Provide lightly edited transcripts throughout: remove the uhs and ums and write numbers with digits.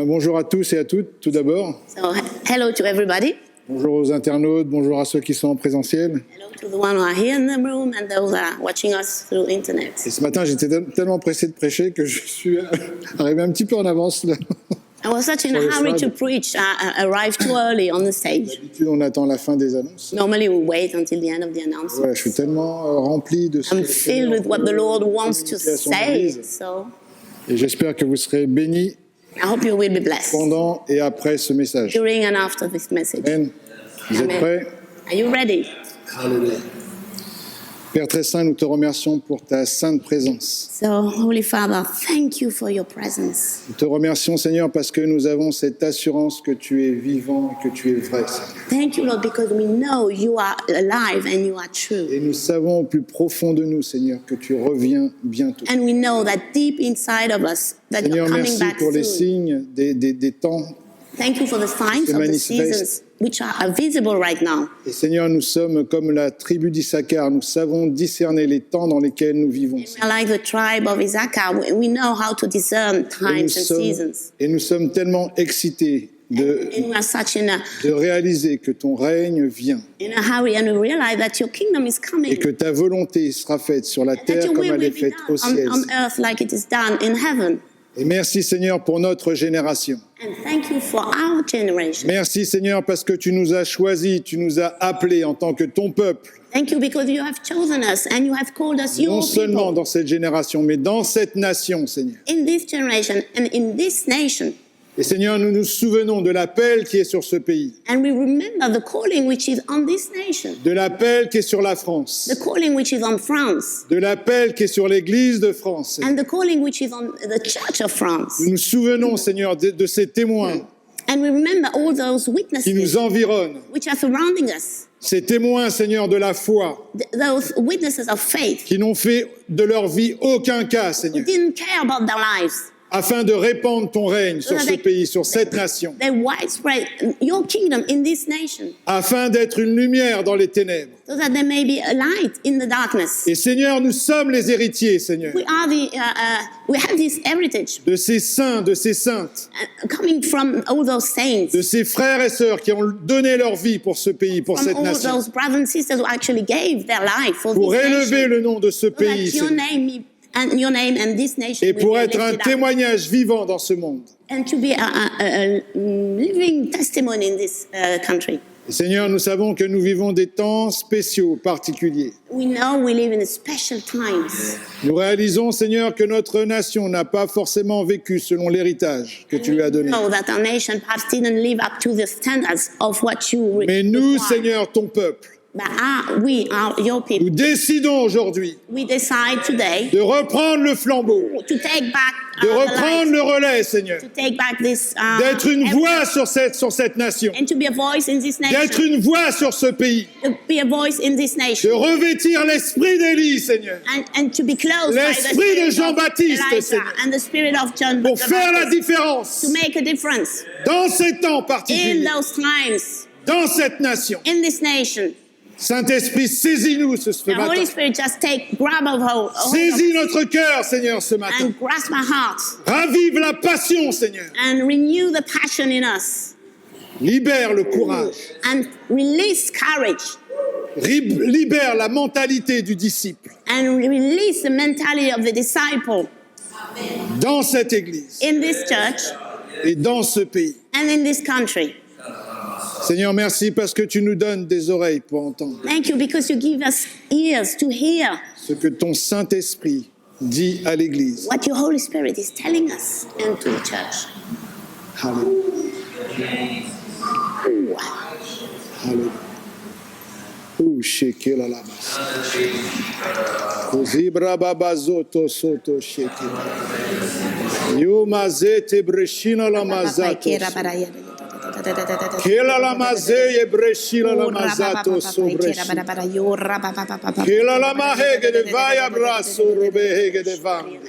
Bonjour à tous et à toutes, tout d'abord. So, hello to everybody. Bonjour aux internautes, bonjour à ceux qui sont en présentiel. Hello to the one who are here in the room and those who are watching us through internet. Et ce matin, j'étais tellement pressé de prêcher que je suis arrivé un petit peu en avance là. I was such in a hurry to preach. I arrived too early on the stage. D'habitude, on attend la fin des annonces. Normally, we wait until the end of the announcement. Ouais, je suis tellement rempli de ce I'm que le filled Seigneur with what the Lord wants to communiquer à son say. Église. So, Et j'espère que vous serez bénis I hope you will be blessed pendant et après ce message. during and after this message. Amen. Vous êtes Amen. prêts? Are you ready? Alléluia. Père très saint, nous te remercions pour ta sainte présence. So, Holy Father, thank you for your presence. Nous te remercions, Seigneur, parce que nous avons cette assurance que tu es vivant et que tu es vrai, Seigneur. Thank you, Lord, because we know you are alive and you are true. Et nous savons au plus profond de nous, Seigneur, que tu reviens bientôt. And we know that deep inside of us that Seigneur, you're coming merci back pour les soon. signes des temps. Thank you for the signs Se of the manifeste. seasons which are visible right now. Et Seigneur, nous sommes comme la tribu d'Issachar, nous savons discerner les temps dans lesquels nous vivons. We're like the tribe of Issachar. We know how to discern times and seasons. Et nous sommes tellement excités And we are such de réaliser que ton règne vient in a hurry, and we realize that your kingdom is et coming. que ta volonté sera faite sur la That terre your comme will elle will est be faite au done ciel. on earth like it is done in heaven. Et merci Seigneur pour notre génération. And thank you for our generation. Merci Seigneur parce que tu nous as choisis, tu nous as appelés en tant que ton peuple. Thank you because you have chosen us and you have called us Non your seulement people. dans cette génération, mais dans cette nation, Seigneur. In this generation and in this nation. Et Seigneur, nous nous souvenons de l'appel qui est sur ce pays, And we remember the calling which is on this nation, de l'appel qui est sur la France, the calling which is on France, de l'appel qui est sur l'Église de France. and the calling which is on the Church of France. Nous nous souvenons, Seigneur, de ces témoins And we remember all those qui witnesses nous environnent, which are surrounding us, ces témoins, Seigneur, de la foi, those witnesses of faith qui n'ont fait de leur vie aucun cas, who Seigneur, didn't care about their lives. afin de répandre ton règne sur ce pays, sur cette nation, They widespread your kingdom in this nation, afin d'être une lumière dans les ténèbres. so that there may be a light in the darkness. Et Seigneur, nous sommes les héritiers, Seigneur, We are we have this heritage de ces saints, de ces saintes, coming from all those saints, de ces frères et sœurs qui ont donné leur vie pour ce pays, pour from cette all nation, those brothers and sisters who actually gave their life for pour this élever nation, le nom de ce so that pays, your Seigneur, name and this nation et will pour be être un lifted up, témoignage vivant dans ce monde. and to be a living testimony in this country. Et Seigneur, nous savons que nous vivons des temps spéciaux, particuliers. We know we live in special times. Nous réalisons, Seigneur, que notre nation n'a pas forcément vécu selon l'héritage que tu lui as donné. Know that our nation perhaps didn't live up to the standards of what you Mais nous, require. Seigneur, ton peuple, But we are your people. nous décidons aujourd'hui We decide today de reprendre le flambeau, to take back de the reprendre light, le relais, Seigneur, to take back this d'être une everything, voix sur cette nation, and to be a voice in this d'être nation, une voix sur ce pays, to be a voice in this de nation, revêtir l'esprit d'Élie, Seigneur, and to be close by the l'esprit de spirit of Jean-Baptiste, Elijah Seigneur, and the spirit of John pour the faire la Baptist, différence to make a difference dans ces temps in particuliers, those times, dans cette nation. in this nation. Saint-Esprit, saisis-nous ce The matin. Holy Spirit just grab a hold Saisis notre cœur, Seigneur, ce matin. and grasp my heart Ravive la passion, Seigneur. and renew the passion in us Libère le courage. and release courage Libère la mentalité du disciple and release the mentality of the disciple dans cette Église in this church et dans ce pays. and in this country. Seigneur, merci parce que tu nous donnes des oreilles pour entendre Thank you because you give us ears to hear ce que ton Saint-Esprit dit à l'Église. what your Holy Spirit is telling us and to the church. Alléluia. Ooh. Alléluia. Ouh, shekela la bas. Kozibra babazoto soto shekela. Yumazete breshina la mazato. Kela la mazeye breshila la mazato sobreshi. Kela la mahege de vaya braso robehege de vande.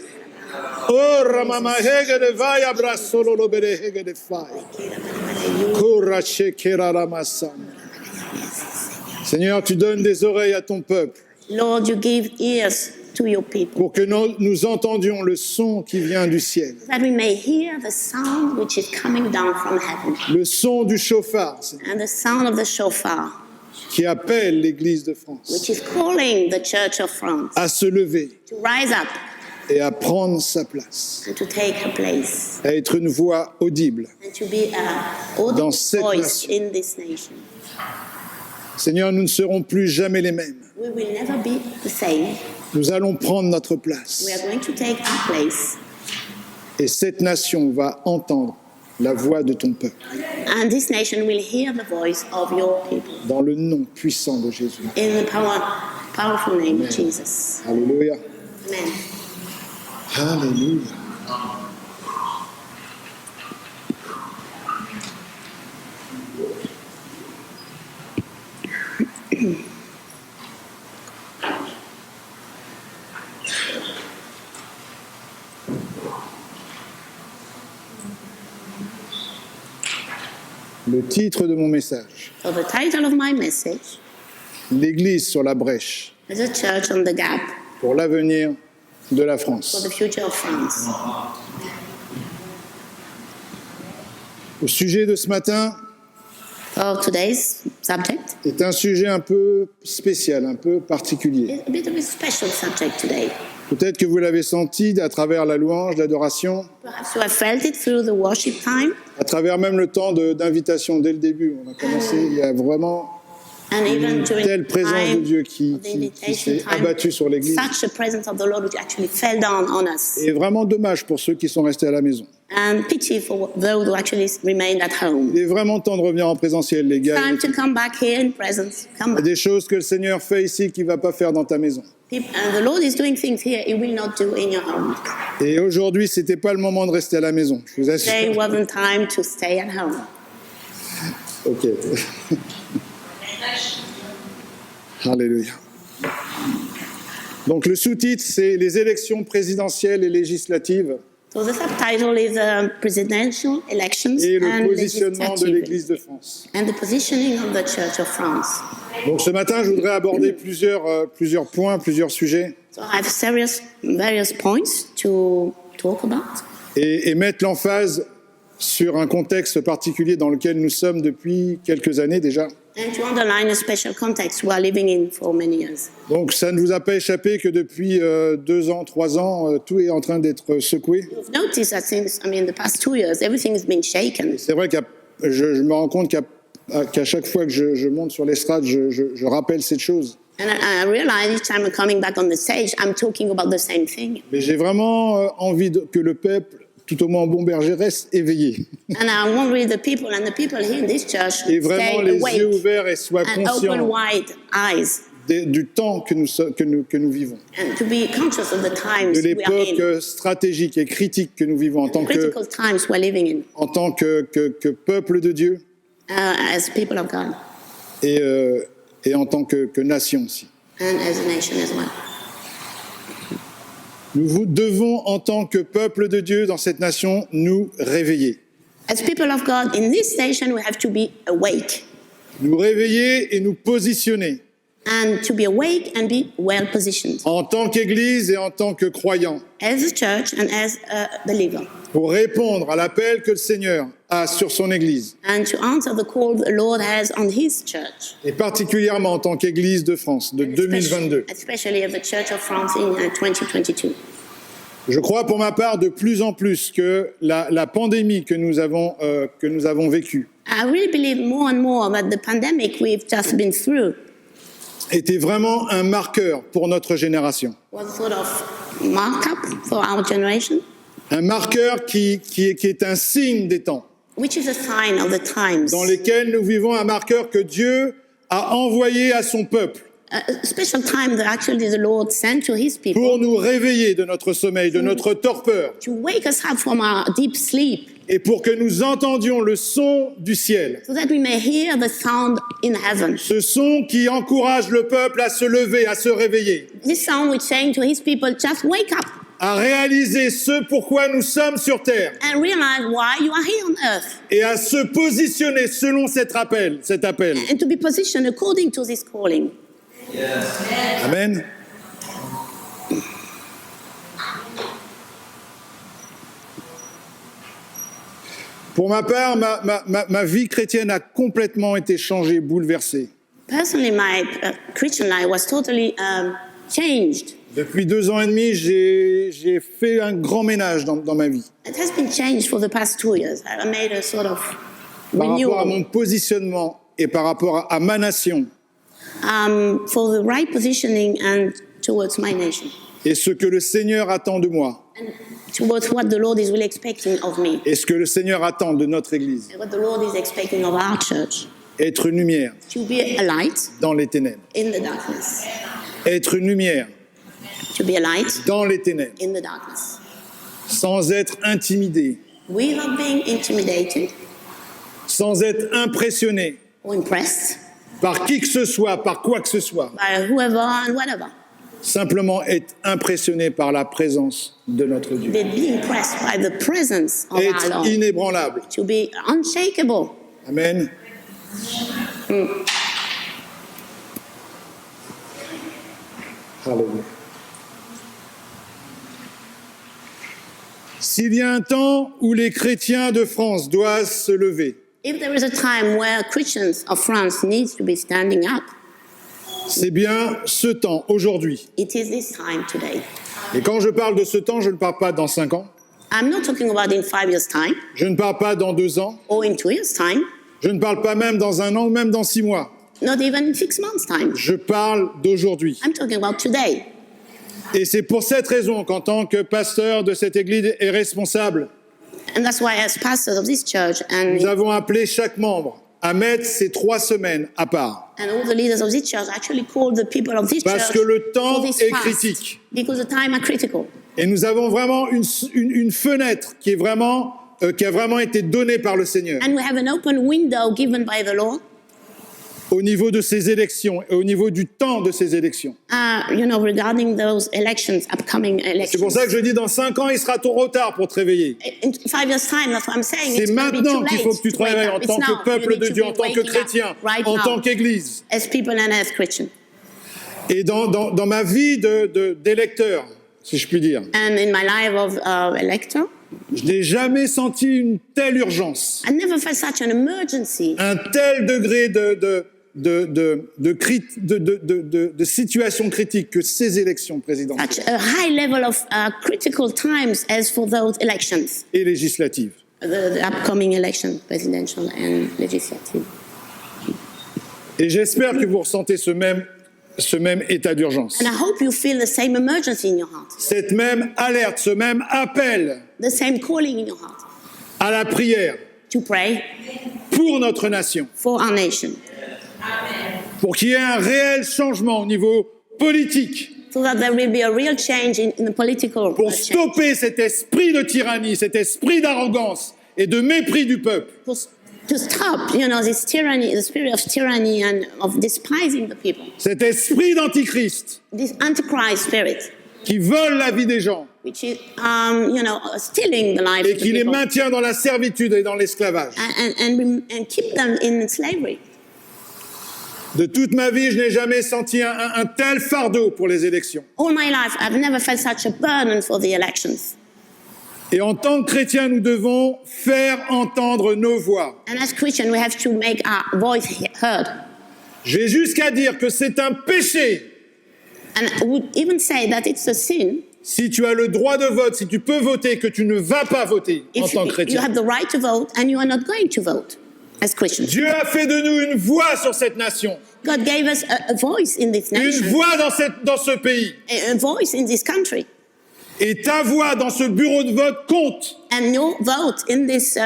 Ora mama hege de vaya braso lo berehege de fai. Kora shekera la masana. Seigneur, tu donnes des oreilles à ton peuple. Lord, you give ears to your people, pour que nous entendions le son qui vient du ciel, that we may hear the sound which is coming down from heaven, le son du chauffard, Seigneur, and the sound of the shofar, qui appelle l'Église de France which is calling the Church of France à se lever to rise up et à prendre sa place, and to take her place, à être une voix audible. and to be a audible Dans cette voice nation. in this nation. Seigneur, nous ne serons plus jamais les mêmes. We will never be the same. Nous allons prendre notre place. We are going to take our place, Et cette nation va entendre la voix de ton peuple, and this nation will hear the voice of your people. dans le nom puissant de Jésus. In the powerful name of Jesus. Alléluia. Amen. Alléluia. Le titre de mon message, So the title of my message l'Église sur la brèche is A Church on the Gap pour l'avenir de la for France. the Future of France. Le sujet de ce matin So today's subject est un sujet un peu spécial, un peu particulier. is a bit of a special subject today. Peut-être que vous l'avez senti à travers la louange, l'adoration, Perhaps you have felt it through the worship time à travers même le temps d'invitation dès le début. On a commencé, il y a vraiment and even une during telle the présence de time Dieu of the qui invitation s'est abattue sur l'Église. such a presence of the Lord which actually fell down on us. Et vraiment dommage pour ceux qui sont restés à la maison. And pity for those who actually remained at home. Il est vraiment temps de revenir en présentiel, les gars. Time to come back here in presence. Come Il y a back. des choses que le Seigneur fait ici qu'il ne va pas faire dans ta maison. And the Lord is doing things here He will not do in your home. Et aujourd'hui, ce n'était pas le moment de rester à la maison, je vous assure. Today wasn't time to stay at home. Ok. Alléluia. Donc le sous-titre, c'est les élections présidentielles et législatives So the subtitle is Presidential Elections et le and positionnement de Legislative, l'Église de France. and the positioning of the Church of France. Donc ce matin, je voudrais aborder plusieurs points, plusieurs sujets So I have various points to talk about et mettre l'emphase sur un contexte particulier dans lequel nous sommes depuis quelques années déjà. and to underline a special context we are living in for many years. Donc ça ne vous a pas échappé que depuis 2 ans, 3 ans, tout est en train d'être secoué. You've noticed that since, the past 2 years, everything has been shaken. C'est vrai que je me rends compte qu'à chaque fois que je monte sur l'estrade, je rappelle cette chose. And I realize each time I'm coming back on the stage, I'm talking about the same thing. Mais j'ai vraiment envie que le peuple, tout au moins en bon berger, reste éveillé. And I want really the people here in this church Et vraiment stay les yeux awake ouverts et soient and open conscients wide eyes du temps que nous vivons. and to be conscious of the De times we are l'époque in, stratégique et critique que nous vivons en tant critical times we're living in que peuple de Dieu as people of God et en tant que nation aussi. and as a nation as well. Nous devons, en tant que peuple de Dieu dans cette nation, nous réveiller. As people of God in this nation, we have to be awake. Nous réveiller et nous positionner And to be awake and be well positioned en tant qu'Église et en tant que croyants as a church and as a believer, pour répondre à l'appel que le Seigneur a sur son Église and to answer the call the Lord has on His church, et particulièrement en tant qu'Église de France de 2022. especially as the Church of France in 2022. Je crois pour ma part de plus en plus que la pandémie que nous avons vécue I really believe more and more that the pandemic we've just been through était vraiment un marqueur pour notre génération. was sort of markup for our generation, Un marqueur qui est un signe des temps which is a sign of the times. dans lesquels nous vivons, un marqueur que Dieu a envoyé à son peuple A special time that actually the Lord sent to His people pour nous réveiller de notre sommeil, de notre torpeur, to wake us up from our deep sleep et pour que nous entendions le son du ciel. so that we may hear the sound in heaven. Ce son qui encourage le peuple à se lever, à se réveiller, This sound which saying to His people, just wake up à réaliser ce pourquoi nous sommes sur terre and realize why you are here on earth et à se positionner selon cet appel. and to be positioned according to this calling. Amen. Pour ma part, ma vie chrétienne a complètement été changée, bouleversée. Personally, my Christian life was totally changed. Depuis 2 ans et demi, j'ai fait un grand ménage dans ma vie. It has been changed for the past 2 years. I made a sort of Par rapport à renewal mon positionnement et par rapport à ma nation for the right positioning and towards my nation. et ce que le Seigneur attend de moi And towards what the Lord is really expecting of me. et ce que le Seigneur attend de notre Église. And what the Lord is expecting of our church. Être une lumière To be a light dans les ténèbres. in the darkness. Être une lumière To be a light dans les ténèbres, in the darkness. sans être intimidé, Without being intimidated sans être impressionné or impressed par qui que ce soit, par quoi que ce soit. by whoever and whatever. Simplement être impressionné par la présence de notre Dieu. But be impressed by the presence of our Être Lord. inébranlable. To be unshakable. Amen. Alléluia. S'il y a un temps où les chrétiens de France doivent se lever, If there is a time where Christians of France need to be standing up, c'est bien ce temps, aujourd'hui. it is this time today. Et quand je parle de ce temps, je ne parle pas dans 5 ans, I'm not talking about in 5 years' time je ne parle pas dans 2 ans, or in 2 years' time, je ne parle pas même dans 1 an ou même dans 6 mois. not even in 6 months' time. Je parle d'aujourd'hui. I'm talking about today. Et c'est pour cette raison qu'en tant que pasteur de cette église et responsable, And that's why, as pastors of this church and, nous avons appelé chaque membre à mettre ces 3 semaines à part. and all the leaders of this church actually called the people of this Parce church que le temps for this est fast, critique. because the time are critical. Et nous avons vraiment une fenêtre qui a vraiment été donnée par le Seigneur And we have an open window given by the Lord, au niveau de ces élections et au niveau du temps de ces élections. regarding those elections, upcoming C'est pour elections. ça que je dis dans 5 ans, il sera trop tard pour te réveiller. In 5 years' time, that's what I'm saying. C'est It's gonna be maintenant too qu'il late faut que tu to te wake réveilles up. en It's tant now. que You peuple need de to Dieu, be en tant que waking up chrétien, right en now, tant qu'Église. as people and as Christians. Et dans ma vie d'électeur, si je puis dire, And in my life of elector, je n'ai jamais senti une telle urgence, I never felt such an emergency, un tel degré de situation critique que ces élections présidentielles such a high level of critical times as for those elections, et législatives. the upcoming election, presidential and legislative. Et j'espère que vous ressentez ce même état d'urgence, And I hope you feel the same emergency in your heart, cette même alerte, ce même appel the same calling in your heart à la prière to pray pour notre nation, for our nation, pour qu'il y ait un réel changement au niveau politique, so that there will be a real change in the political pour change. stopper cet esprit de tyrannie, cet esprit d'arrogance et de mépris du peuple. To stop, this tyranny, the spirit of tyranny and of despising the people, Cet esprit d'antichrist this antichrist spirit, qui vole la vie des gens which is, stealing the lives et of the qui les people maintient dans la servitude et dans l'esclavage. and keep them in slavery. De toute ma vie, je n'ai jamais senti un tel fardeau pour les élections. All my life, I've never felt such a burden for the elections. Et en tant que chrétiens, nous devons faire entendre nos voix. And as Christians, we have to make our voice heard. Je vais jusqu'à dire que c'est un péché And I would even say that it's a sin si tu as le droit de vote, si tu peux voter, que tu ne vas pas voter en if tant que you chrétien. have the right to vote and you are not going to vote as Christians. Dieu a fait de nous une voix sur cette nation, God gave us a voice in this une nation, voix dans ce pays. a voice in this country. Et ta voix dans ce bureau de vote compte And your vote in this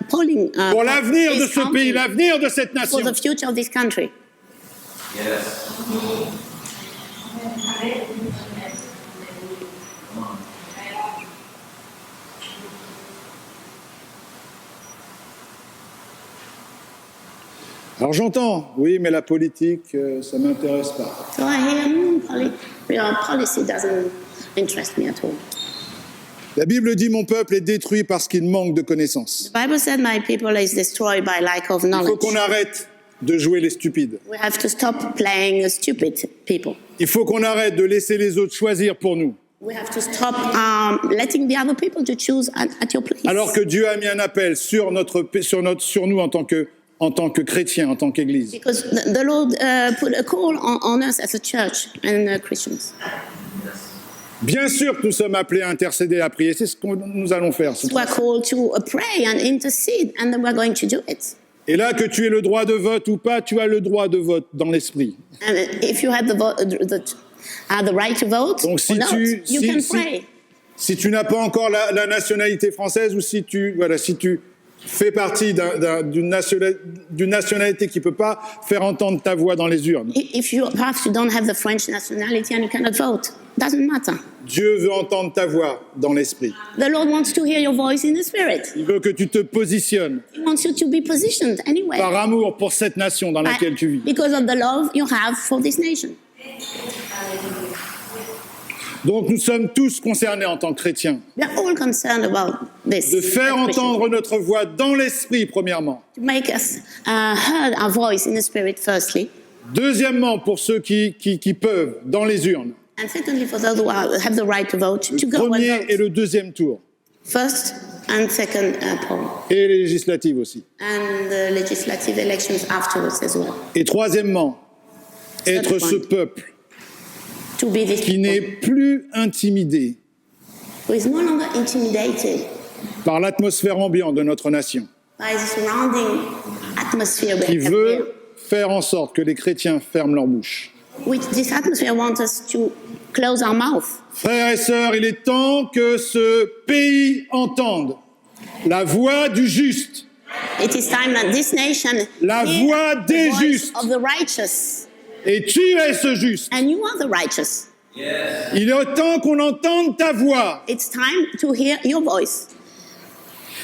polling pour l'avenir de is ce pays, counting l'avenir de cette for nation. the future of this country. Alors j'entends, oui, mais la politique, ça ne m'intéresse pas. So I hear policy doesn't interest me at all. La Bible dit mon peuple est détruit parce qu'il manque de connaissances. The Bible said my people is destroyed by lack of Il faut knowledge. qu'on arrête de jouer les stupides. We have to stop playing stupid people. Il faut qu'on arrête de laisser les autres choisir pour nous. We have to stop letting the other people to choose at your place. Alors que Dieu a mis un appel sur nous en tant que chrétiens, en tant qu'Église. Because the Lord put a call on us as a church and Christians. Bien sûr que nous sommes appelés à intercéder, à prier. C'est ce que nous allons faire. We are called to pray and intercede, and then we're going to do it. Et là, que tu aies le droit de vote ou pas, tu as le droit de vote dans l'esprit. And if you have the right to vote Donc si or not, you can pray. Si tu n'as pas encore la nationalité française ou si tu fais partie d'une nationalité qui ne peut pas faire entendre ta voix dans les urnes. If you perhaps you don't have the French nationality and you cannot vote, doesn't matter. Dieu veut entendre ta voix dans l'esprit. The Lord wants to hear your voice in the spirit. Il veut que tu te positionnes He wants you to be positioned anyway. par amour pour cette nation dans laquelle tu vis. Because of the love you have for this nation. Donc nous sommes tous concernés en tant que chrétiens. We are all concerned about this. De faire entendre notre voix dans l'esprit, premièrement. To make us heard our voice in the spirit, firstly. Deuxièmement, pour ceux qui peuvent, dans les urnes. And secondly, for those who have the right to vote, to go and Premier vote. et le deuxième tour. First and second poll. Et les législatives aussi. And the legislative elections afterwards as well. Et troisièmement, être ce peuple To be this qui n'est plus intimidé who is no longer intimidated par l'atmosphère ambiante de notre nation, by the surrounding atmosphere we qui have veut here. faire en sorte que les chrétiens ferment leur bouche. Which this atmosphere wants us to close our mouth. Frères et sœurs, il est temps que ce pays entende la voix du juste, It is time that this nation la hear voix the des voice justes. of the righteous, Et tu es ce juste. and you are the righteous. Il est temps qu'on entende ta voix. It's time to hear your voice.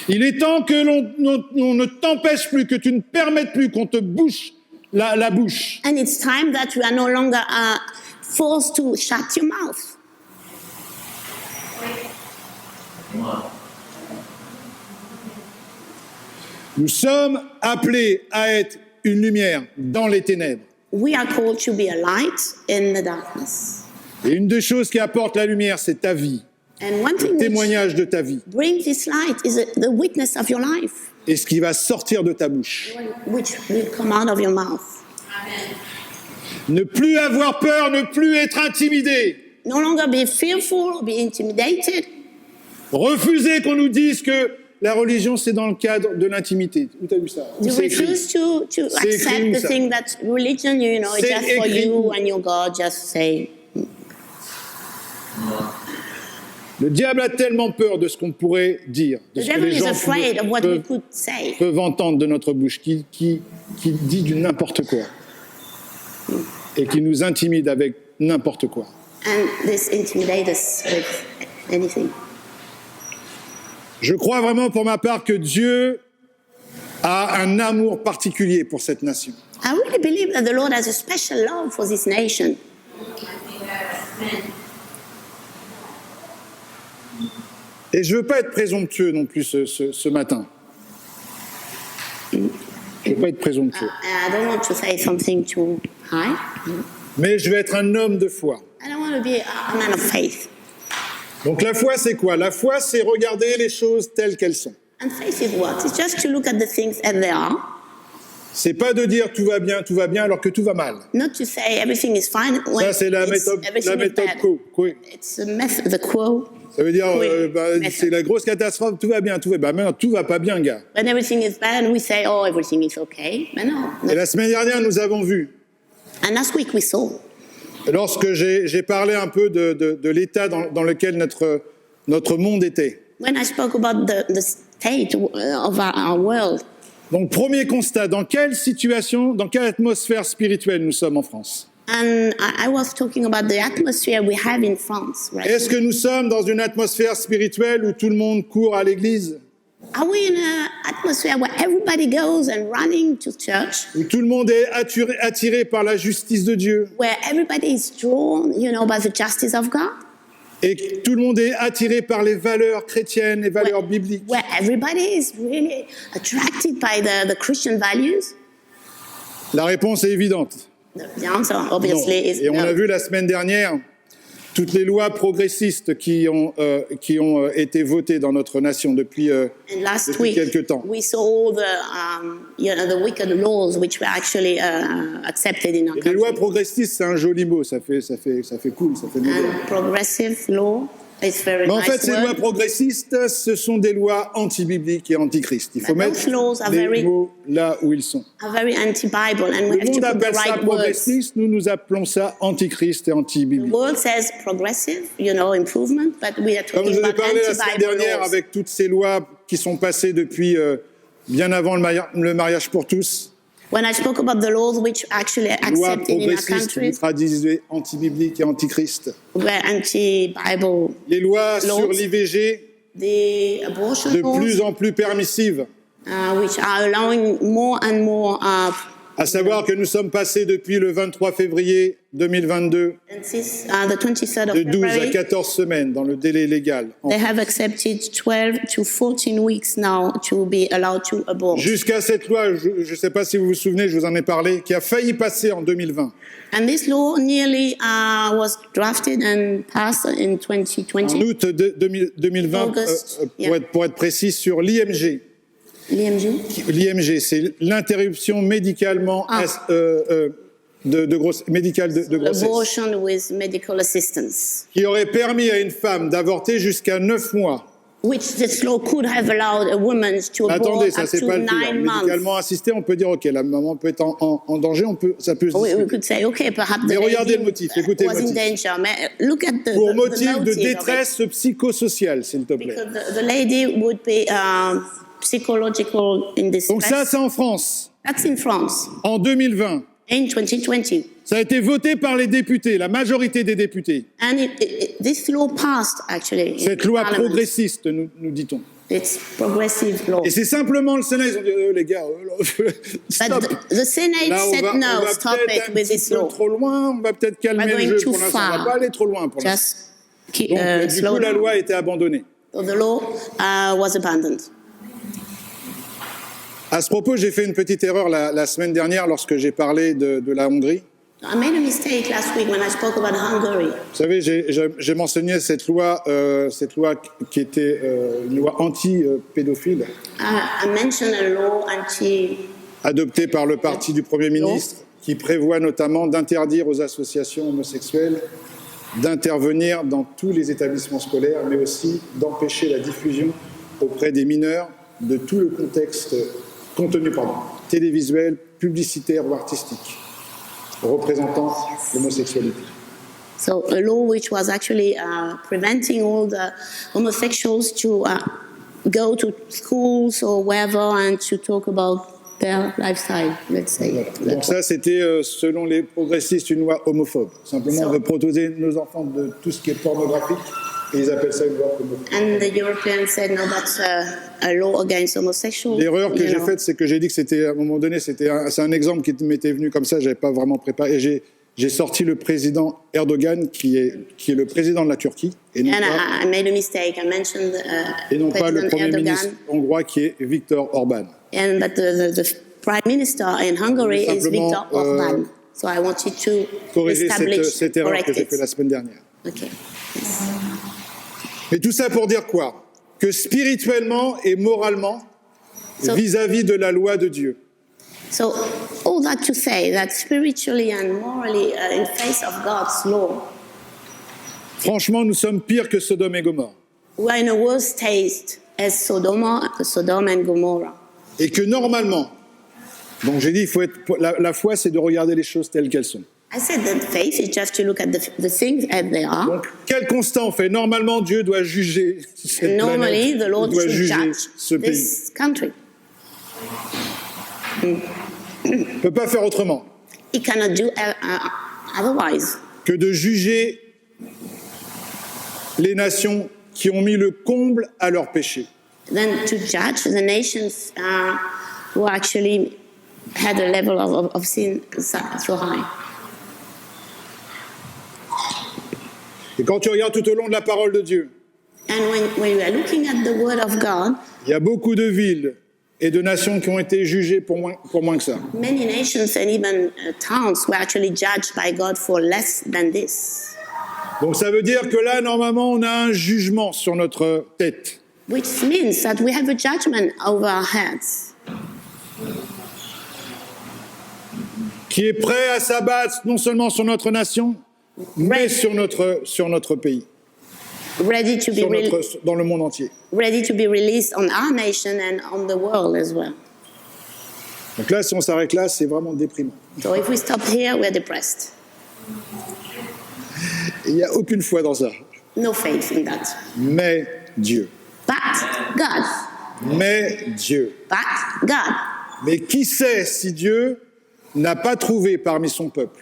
Il est temps que l'on ne t'empêche plus, que tu ne permettes plus qu'on te bouche la bouche. And it's time that we are no longer forced to shut your mouth. Nous sommes appelés à être une lumière dans les ténèbres. We are called to be a light in the darkness. Et une des choses qui apporte la lumière, c'est ta vie, And one le thing which témoignage de ta vie, brings this light is the witness of your life, et ce qui va sortir de ta bouche. which will come out of your mouth. Ne plus avoir peur, ne plus être intimidé. No longer be fearful or be intimidated. Refuser qu'on nous dise que la religion, c'est dans le cadre de l'intimité. Où t'as vu ça? Où To c'est écrit? refuse to C'est écrit accept où, the ça? thing that religion, is C'est just for écrit you où? and your God, just say. Le diable a tellement peur de ce qu'on pourrait dire, de The ce que devil les is gens afraid of what we peuvent, could say. peuvent entendre de notre bouche, qui dit du n'importe quoi et qui nous intimide avec n'importe quoi. And this intimidates us with anything. Je crois vraiment pour ma part que Dieu a un amour particulier pour cette nation. I really believe that the Lord has a special love for this nation. Et je ne veux pas être présomptueux non plus ce matin. Je ne veux pas être présomptueux. I don't want to say something too high. Mais je vais être un homme de foi. I don't want to be a man of faith. Donc la foi, c'est quoi? La foi, c'est regarder les choses telles qu'elles sont. And faith is what? It's just to look at the things as they are, C'est pas de dire tout va bien alors que tout va mal. not to say everything is fine when Ça, c'est la everything is bad. quo. It's the quo. Ça veut dire, Oui, c'est la grosse catastrophe, tout va bien, tout va bien. Maintenant, tout va pas bien, gars. When everything is bad, we say, oh, everything is okay. But no. Et la semaine dernière, nous avons vu, And last week we saw, lorsque j'ai parlé un peu de l'état dans lequel notre monde était. when I spoke about the state of our world, Donc, premier constat, dans quelle situation, dans quelle atmosphère spirituelle nous sommes en France? and I was talking about the atmosphere we have in France, right? Est-ce que nous sommes dans une atmosphère spirituelle où tout le monde court à l'église? Are we in an atmosphere where everybody goes and running to church, Où tout le monde est attiré par la justice de Dieu? where everybody is drawn, by the justice of God, Et que tout le monde est attiré par les valeurs chrétiennes, les valeurs bibliques? where everybody is really attracted by the Christian values? La réponse est évidente. The answer, Non. obviously, is Et on a no. vu la semaine dernière toutes les lois progressistes qui ont été votées dans notre nation depuis And last depuis week, quelque temps. we saw all the wicked laws which were actually accepted in our Et les lois country. progressistes, c'est un joli mot, ça fait cool, ça fait moderne. And progressive law is very Mais en fait, nice ces lois word. progressistes, ce sont des lois anti-bibliques et antichrist. Il faut But mettre those laws are les very- mots là où ils sont. Are very anti-Bible, and we Le have to monde put the appelle ça right words. progressiste, nous appelons ça antichrist et The anti-biblique. world says progressive, improvement, but we are Comme talking je vous ai about parlé la semaine anti-Bible dernière laws. avec toutes ces lois qui sont passées depuis bien avant le mariage pour tous, When I spoke about the laws which actually lois accepted in our progressistes, countries, traduisées anti-bibliques et antichrist. were anti-Bible. Les lois Laws. sur l'IVG, The abortion de laws, plus en plus permissives. which are allowing more and more À savoir que nous sommes passés depuis le 23 février 2022 and since the 23rd of de 12 à February, 14 semaines dans le délai légal. they have accepted 12 to 14 weeks now to be allowed to abort. Jusqu'à cette loi, je ne sais pas si vous vous souvenez, je vous en ai parlé, qui a failli passer en 2020. And this law nearly was drafted and passed in En 2020. août 2020, August, yeah. pour être précis, sur l'IMG. L'IMG? L'IMG, c'est l'interruption médicalement de grossesse. Abortion with medical assistance, Qui aurait permis à une femme d'avorter jusqu'à 9 mois. which this law could have allowed a woman to Mais abort attendez, ça up c'est to pas le pire. 9 Médicalement months. assisté, on peut dire ok, la maman peut être en danger, ça peut se We discuter. could say, okay, perhaps Mais the regardez lady le motif, écoutez le was in motif. danger. Look at the, Pour the motif de motive of it. détresse psychosociale, s'il te plaît. Because the lady would be psychological in this Donc ça, place. c'est en France. That's in France En 2020, in 2020. ça a été voté par les députés, la majorité des députés. And this law passed actually. in Cette loi Parliament. progressiste, nous dit-on. It's progressive law. Et c'est simplement le Sénat, ils ont dit, les gars, stop. But the Senate Là, said on no, va stop peut-être it un with petit this peu law. trop loin, on va peut-être calmer We're le going jeu too pour l'instant, on va far. pas aller trop loin pour l'instant. Just keep, Donc, du slow coup, la down. loi a été abandonnée. So the law was abandoned. À ce propos, j'ai fait une petite erreur la semaine dernière lorsque j'ai parlé de la Hongrie. I made a mistake last week when I spoke about Hungary. Vous savez, j'ai mentionné cette loi qui était une loi anti-pédophile, I mentioned a law adoptée par le parti du Premier ministre, qui prévoit notamment d'interdire aux associations homosexuelles d'intervenir dans tous les établissements scolaires, mais aussi d'empêcher la diffusion auprès des mineurs de tout le contenu télévisuel, publicitaire ou artistique représentant l'homosexualité. So a law which was actually preventing all the homosexuals to go to schools or wherever and to talk about their lifestyle, let's say. Donc ça, c'était, selon les progressistes, une loi homophobe. Simplement, on veut protéger nos enfants de tout ce qui est pornographique, et ils appellent ça une loi homophobe. And the Europeans said, no, that's a law against homosexuals. L'erreur que you j'ai know. faite, c'est que j'ai dit que c'était, à un moment donné, c'est un exemple qui m'était venu comme ça, j'avais pas vraiment préparé. Et j'ai sorti le président Erdogan, qui est le président de la Turquie, et non And pas, I made a mistake. I mentioned et non pas le President Premier Erdogan. ministre hongrois, qui est Viktor Orban. But the Prime Minister in Hungary is Simplement, Viktor Orban. So I wanted to Corriger establish, cette erreur que correct j'ai it. faite la semaine dernière. Okay. Mais tout ça pour dire quoi? Que spirituellement et moralement, So- vis-à-vis de la loi de Dieu, So all that to say that spiritually and morally, in face of God's law, franchement, nous sommes pires que Sodome et Gomorrhe. we are in a worse state as Sodom and Gomorrah. Et que normalement, donc j'ai dit, la foi, c'est de regarder les choses telles qu'elles sont. I said that faith is just to look at the things as they are. Donc, quel constat on fait? Normalement, Dieu doit juger cette Normally, planète, the Lord il doit should juger judge ce pays. this country. Il ne peut pas faire autrement He cannot do otherwise. que de juger les nations qui ont mis le comble à leur péché. Than to judge the nations who actually had a level of sin so high. Et quand tu regardes tout au long de la parole de Dieu, And when we are looking at the Word of God, il y a beaucoup de villes et de nations qui ont été jugées pour moins que ça. many nations and even towns were actually judged by God for less than this. Donc ça veut dire que là, normalement, on a un jugement sur notre tête. Which means that we have a judgment over our heads. Qui est prêt à s'abattre non seulement sur notre nation, mais sur notre pays, Ready to be dans le monde entier. ready to be released on our nation and on the world as well. Donc là, si on s'arrête là, c'est vraiment déprimant. So if we stop here, we're depressed. Il n'y a aucune foi dans ça. No faith in that. Mais Dieu. But God. Mais Dieu. But God. Mais qui sait si Dieu n'a pas trouvé parmi son peuple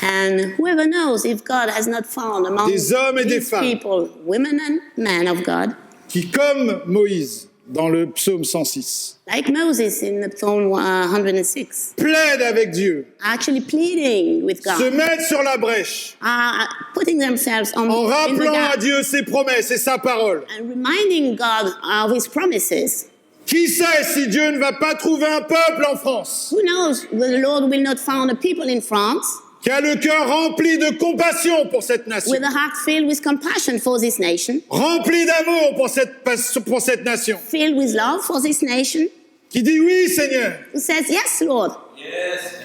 And whoever knows if God has not found among des hommes et des his femmes people, women and men of God, qui, comme Moïse dans le psaume 106, like Moses in the Psalm 106, plaident avec Dieu, are actually pleading with se God, mettent sur la brèche, are putting themselves en in the rappelant à gap Dieu ses promesses et sa parole. and reminding God of his promises. Qui sait si Dieu ne va pas trouver un peuple en France Who knows the Lord will not found a people in France qui a le cœur rempli de compassion pour cette nation, with a heart filled with compassion for this nation, rempli d'amour pour cette nation, filled with love for this nation, qui dit oui Seigneur, who says, yes, Lord,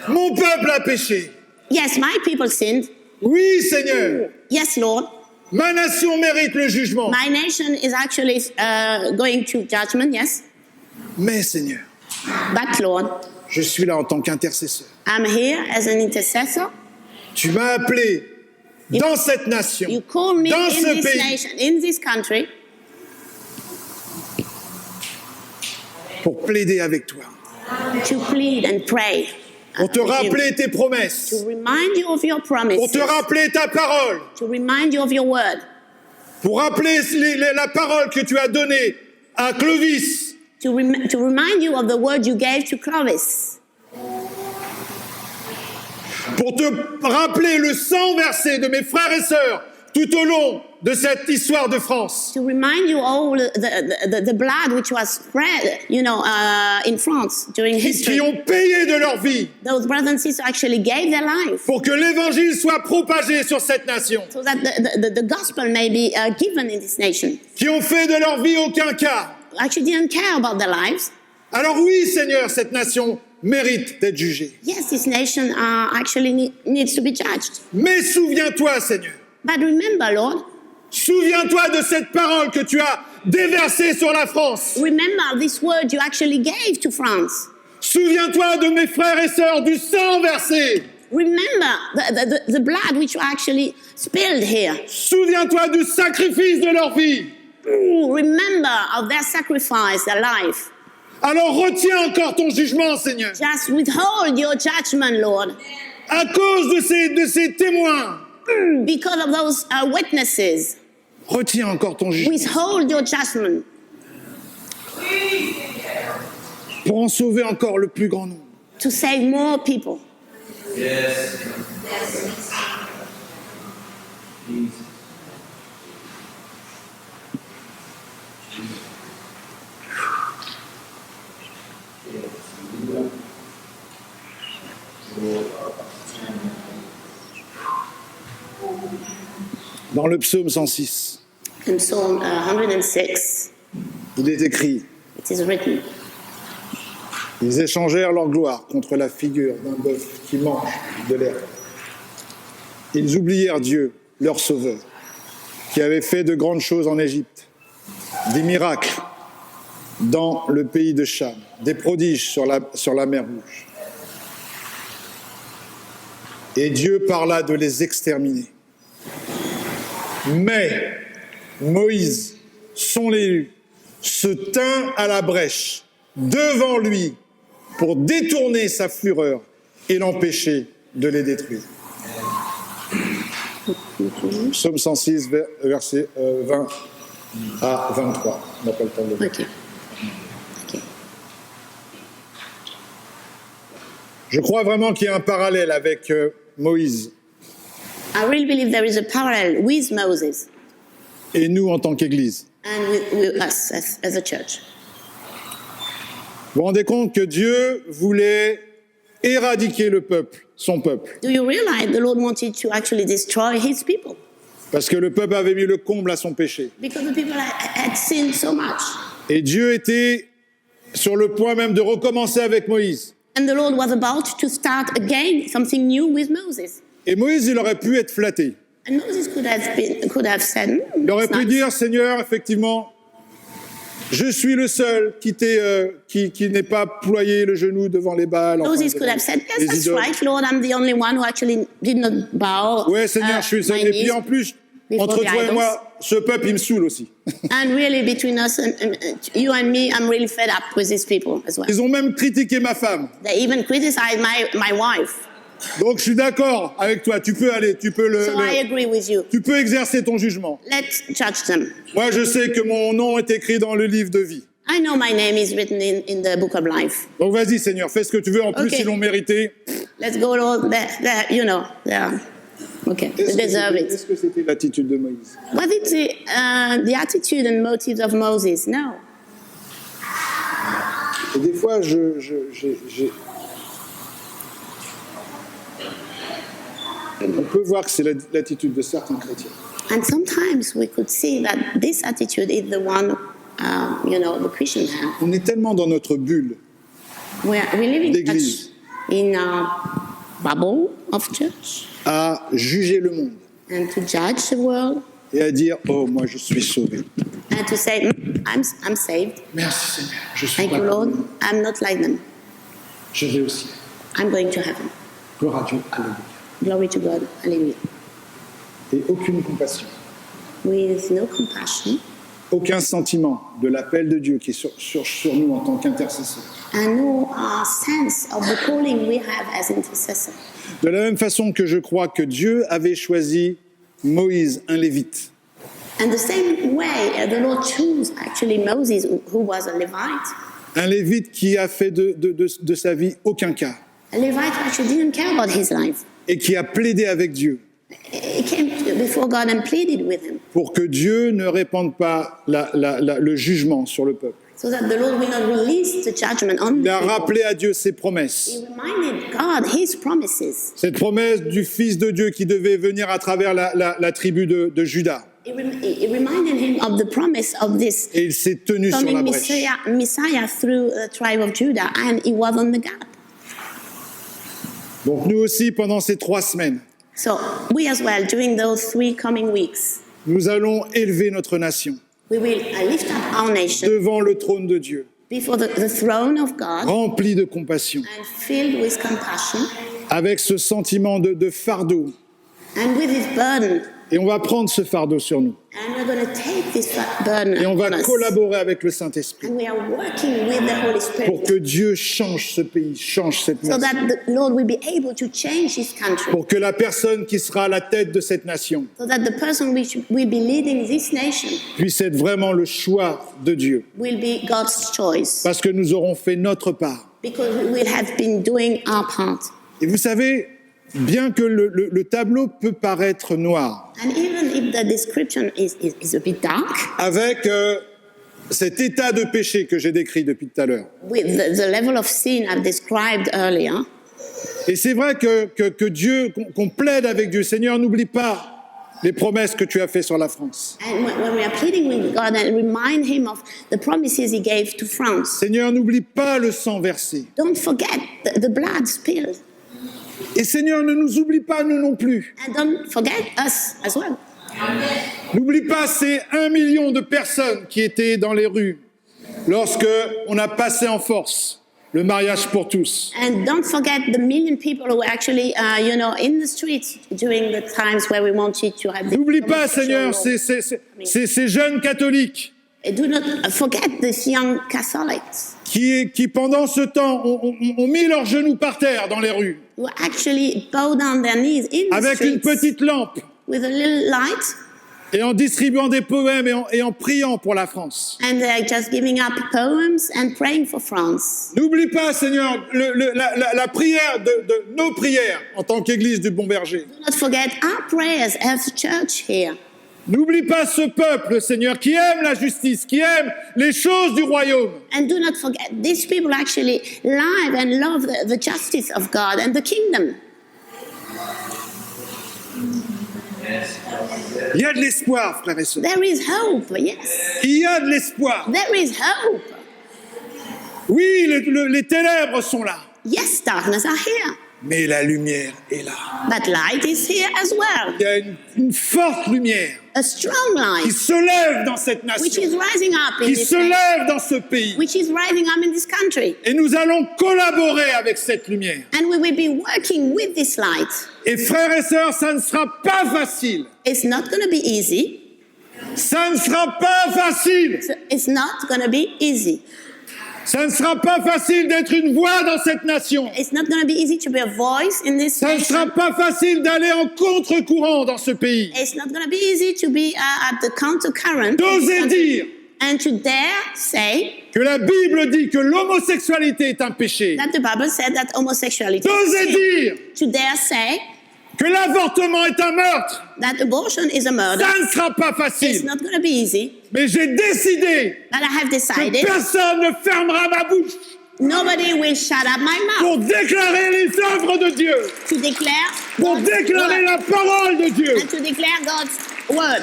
mon peuple a péché. yes, my people sinned, Oui Seigneur, yes, Lord, ma nation mérite le jugement. my nation is actually going to judgment, yes, Mais Seigneur, but Lord, je suis là en tant qu'intercesseur. I'm here as an intercessor. Tu m'as appelé dans cette nation, You call me dans in ce this pays, nation, in this country, pour plaider avec toi, to plead and pray. pour te with you, rappeler tes promesses, to remind you of your pour promises, te rappeler ta parole, to remind you of your word, pour rappeler la parole que tu as donnée à Clovis, to remind you of the word you gave to Clovis, pour te rappeler le sang versé de mes frères et sœurs tout au long de cette histoire de France. to remind you all the blood which was spread, in France during Qui history. ont payé de leur vie Those brothers and sisters actually gave their life pour que l'évangile soit propagé sur cette nation, so that the gospel may be given in this nation. qui ont fait de leur vie aucun cas. Actually didn't care about their lives. Alors oui, Seigneur, cette nation mérite d'être jugée. Yes, this nation actually needs to be judged. Mais souviens-toi, Seigneur, But remember, Lord, souviens-toi de cette parole que tu as déversée sur la France. remember this word you actually gave to France. Souviens-toi de mes frères et sœurs, du sang versé. Remember the blood which you actually spilled here. Souviens-toi du sacrifice de leur vie. Remember of their sacrifice, their life. Alors retiens encore ton jugement, Seigneur. Just withhold your judgment, Lord, À cause de ces témoins, because of those witnesses. retiens encore ton jugement Withhold your judgment pour en sauver encore le plus grand nombre. to save more people. Dans le psaume 106, In Psalm 106, il est écrit: it is written, ils échangèrent leur gloire contre la figure d'un bœuf qui mange de l'herbe. Ils oublièrent Dieu, leur sauveur, qui avait fait de grandes choses en Égypte, des miracles dans le pays de Cham, des prodiges sur la mer Rouge. Et Dieu parla de les exterminer. Mais Moïse, son élu, se tint à la brèche devant lui pour détourner sa fureur et l'empêcher de les détruire. Psaume 106, versets 20 à 23. On n'a pas le temps de le lire. okay. Okay. Je crois vraiment qu'il y a un parallèle avec Moïse I really believe there is a parallel with Moses et nous en tant qu'Église. and with us as a church. Vous vous rendez compte que Dieu voulait éradiquer le peuple, son peuple. Do you realize the Lord wanted to actually destroy his people? Parce que le peuple avait mis le comble à son péché. because the people had sinned so much. Et Dieu était sur le point même de recommencer avec Moïse. And the Lord was about to start again something new with Moses. Et Moïse, il aurait pu être flatté. And Moses could have said, Il aurait "It's pu nice." dire, Seigneur, effectivement, je suis le seul qui n'ait pas ployé le genou devant les Baals. enfin, Moses could devant have said, les yes, that's idoles. right, Lord, I'm the only one who actually did not bow. Ouais, Seigneur, je suis le seul. my Et puis knees. en plus, before entre the toi et idols. moi, ce peuple, il me saoule aussi. And really, between us and you and me, I'm really fed up with these people as well. Ils ont même critiqué ma femme. They even criticized my wife. Donc je suis d'accord avec toi. Tu peux aller, tu peux So I agree with you. tu peux exercer ton jugement. Let's judge them. Moi, je sais que mon nom est écrit dans le livre de vie. I know my name is written in the book of life. Donc vas-y, Seigneur, fais ce que tu veux. En plus, Ok. ils l'ont mérité. Let's go, Lord. Okay, they deserve it. Est-ce que c'était l'attitude de Moïse? Was it the attitude and motives of Moses? No. Et des fois, on peut voir que c'est l'attitude de certains chrétiens. And sometimes we could see that this attitude is the one, the Christians have. On est tellement dans notre bulle We live in d'église in a bubble of church à juger le monde and to judge the world et à dire « Oh, moi, je suis sauvé. and to say, I'm saved. Merci, Seigneur. Je suis Thank pas you, Lord. comme eux. I'm not like them. Je vais au ciel. I'm going to heaven. Gloire à Dieu. Alléluia. Glory to God. Hallelujah. Et aucune compassion, With no compassion aucun sentiment de l'appel de Dieu qui est sur nous en tant qu'intercesseurs. and no sense of the calling we have as intercessor. De la même façon que je crois que Dieu avait choisi Moïse, un lévite, And the same way, the Lord chose actually Moses, who was a Levite. un lévite qui a fait de sa vie aucun cas A Levite who actually didn't care about his life. et qui a plaidé avec Dieu He came before God and pleaded with him pour que Dieu ne répande pas le jugement sur le peuple. so that the Lord will not release the judgment on Il a the people. rappelé à Dieu ses promesses. He reminded God his promises. Cette promesse du Fils de Dieu qui devait venir à travers la tribu de Juda. He reminded him of the promise of this Et il s'est tenu sur la coming brèche. Messiah through the tribe of Judah, and he was on the gap. Donc nous aussi, pendant ces 3 semaines, So we as well, during those 3 coming weeks, nous allons élever notre nation we will lift up our nation devant le trône de Dieu, before the throne of God rempli de compassion, and filled with compassion avec ce sentiment de fardeau. and with his burden. Et on va prendre ce fardeau sur nous. And we're going to take this burden Et on va on us. collaborer avec le Saint-Esprit And we are working with the Holy pour Spirit que Dieu change ce pays, change cette so nation. that the Lord will be able to change his country. Pour que la personne qui sera à la tête de cette nation So that the person which will be leading this nation puisse être vraiment le choix de Dieu. will be God's choice. Parce que nous aurons fait notre part. Because we will have been doing our part. Et vous savez, bien que le tableau peut paraître noir, And even if the description is a bit dark, avec cet état de péché que j'ai décrit depuis tout à l'heure. with the level of sin I've described earlier, Et c'est vrai que Dieu, qu'on plaide avec Dieu, Seigneur, n'oublie pas les promesses que tu as faites sur la France. and when we are pleading with God and remind him of the promises he gave to France, Seigneur, n'oublie pas le sang versé. don't forget the blood spilled. Et Seigneur, ne nous oublie pas, nous non plus. And don't forget us as well. N'oublie pas ces 1 million de personnes qui étaient dans les rues lorsque on a passé en force le mariage pour tous. And don't forget the million people who were actually, in the streets during the times where we wanted to have the N'oublie pas, homosexual Seigneur, law. ces jeunes catholiques And do not forget these young Catholics qui pendant ce temps, ont mis leurs genoux par terre dans les rues, who actually bow down their knees in the avec une streets petite lampe, with a little light, et en distribuant des poèmes et en priant pour la France. and they're just giving up poems and praying for France. N'oublie pas, Seigneur, la prière de nos prières en tant qu'Église du Bon Berger. Do not forget our prayers as a church here. N'oublie pas ce peuple, Seigneur, qui aime la justice, qui aime les choses du royaume. And do not forget, these people actually live and love the justice of God and the kingdom. Il y a de l'espoir, frères et sœurs. There is hope, yes. Il y a de l'espoir. There is hope. Oui, les ténèbres sont là, Yes, darkness are here, mais la lumière est là. but light is here as well. Il y a une forte lumière A strong qui light, se lève dans cette which nation, is rising up in qui this se nation, lève dans ce pays. which is rising up in this country. Et nous allons collaborer avec cette lumière. And we will be working with this light. Et frères et sœurs, ça ne sera pas facile. It's not going to be easy. Ça ne sera pas facile. It's not going to be easy. Ça ne sera pas facile d'être une voix dans cette nation. It's not going to be easy to be a voice in this Ça ne sera nation. pas facile d'aller en contre-courant dans ce pays. It's not going to be easy to be at the counter-current. in this D'oser country. dire And to dare say que la Bible dit que l'homosexualité est un péché. that the Bible said that homosexuality is D'oser sin. dire To dare say que l'avortement est un meurtre. that abortion is a murder. Ça ne sera pas It's facile. not going to be easy. Mais j'ai décidé But I have que decided personne ne fermera ma bouche nobody will shut up my mouth pour déclarer les œuvres de Dieu, to declare pour God's déclarer word la parole de Dieu. and to declare God's word.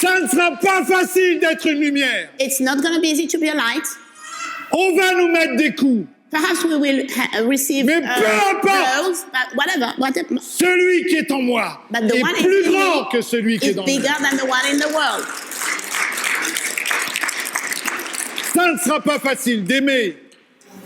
Ça ne sera pas facile d'être une lumière. It's not going to be easy to be a light. On va nous mettre des coups. Perhaps we will receive Mais peu importe. blows, but whatever. Celui qui est en moi But the est one plus in grand me que celui qui est is dans bigger moi. than the one in the world. Ça ne sera pas facile d'aimer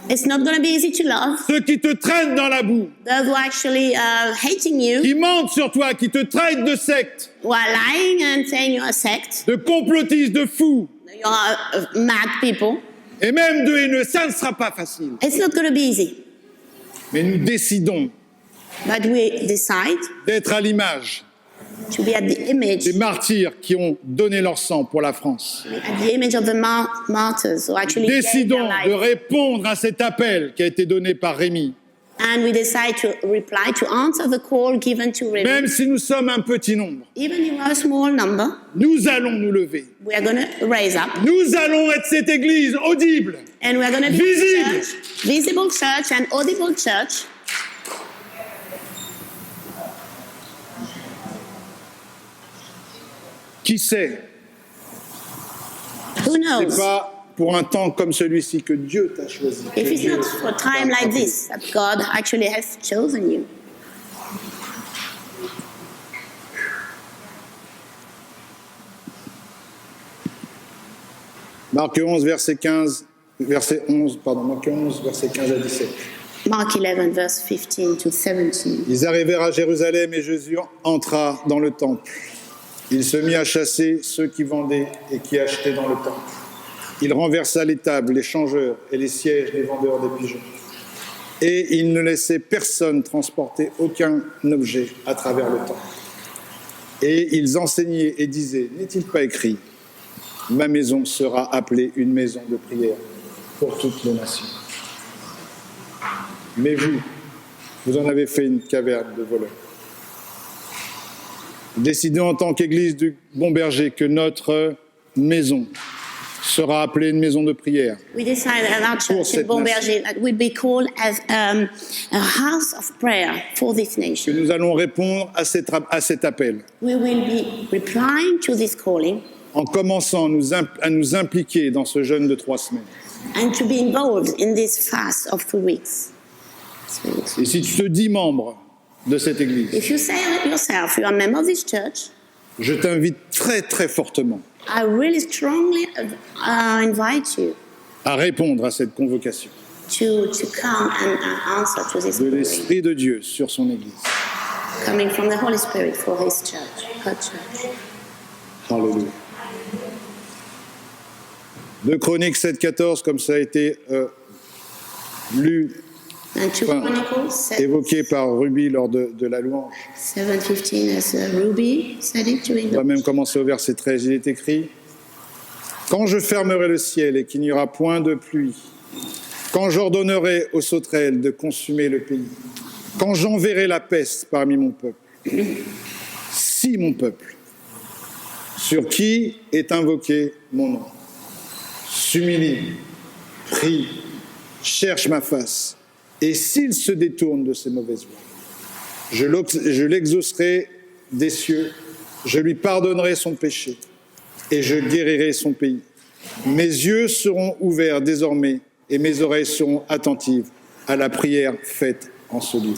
It's not going to be easy to love ceux qui te traînent dans la boue, those who are actually hating you, qui mentent sur toi, qui te traitent de secte, who are lying and saying you're a sect, de complotistes, de fous, you're mad people. et même de haineux. Ça ne sera pas facile. It's not going to be easy. Mais nous décidons But we decide d'être à l'image to be at the image, des martyrs qui ont donné leur sang pour la France. at the image of the martyrs who actually gave their Décidons de life. répondre à cet appel qui a été donné par Rémi. And we decide to reply, to answer the call given to Remy. Même si nous sommes un petit nombre, Even if we are a small number, nous allons nous lever. we are going to raise up. Nous allons être cette église audible, And we are going to be Visible. a church, visible church and audible church. qui sait, Who c'est knows? pas pour un temps comme celui-ci que Dieu t'a choisi. que If it's Dieu not for a time t'a like appelé. this that God actually has chosen you. Marc 11, verset 15, verset 11, pardon, Marc 11, verset 15 à 17. Mark 11, verse 15 to 17. Ils arrivèrent à Jérusalem et Jésus entra dans le temple. Il se mit à chasser ceux qui vendaient et qui achetaient dans le temple. Il renversa les tables, les changeurs et les sièges des vendeurs des pigeons. Et il ne laissait personne transporter aucun objet à travers le temple. Et ils enseignaient et disaient, n'est-il pas écrit, ma maison sera appelée une maison de prière pour toutes les nations. Mais vous en avez fait une caverne de voleurs. Décidons en tant qu'Église du Bon Berger que notre maison sera appelée une maison de prière. We decided at our church in cette Bomberger that we'd be called as a house of prayer for this Que nation. nous allons répondre à cet appel We will be replying to this calling en commençant à nous impliquer dans ce jeûne de 3 semaines. and to be involved in this fast of 3 weeks. 3 weeks. Et si tu te dis membre de cette Église, If you say yourself you are a member of this church, je t'invite très très fortement I really strongly invite you à répondre à cette convocation to come and answer to this de calling, l'Esprit de Dieu sur son Église. coming from the Holy Spirit for His church, her church. Alléluia. 2 Chroniques 7,14, comme ça a été lu, And 2 Enfin, Chronicles 7, évoqué par Ruby lors de la louange. 7:15, as Ruby said it during On va the même commencer au verset 13. Il est écrit « Quand je fermerai le ciel et qu'il n'y aura point de pluie, quand j'ordonnerai aux sauterelles de consumer le pays, quand j'enverrai la peste parmi mon peuple, si mon peuple, sur qui est invoqué mon nom, s'humilie, prie, cherche ma face, et s'il se détourne de ses mauvaises voies, je l'exaucerai des cieux, je lui pardonnerai son péché et je guérirai son pays. Mes yeux seront ouverts désormais et mes oreilles seront attentives à la prière faite en ce lieu.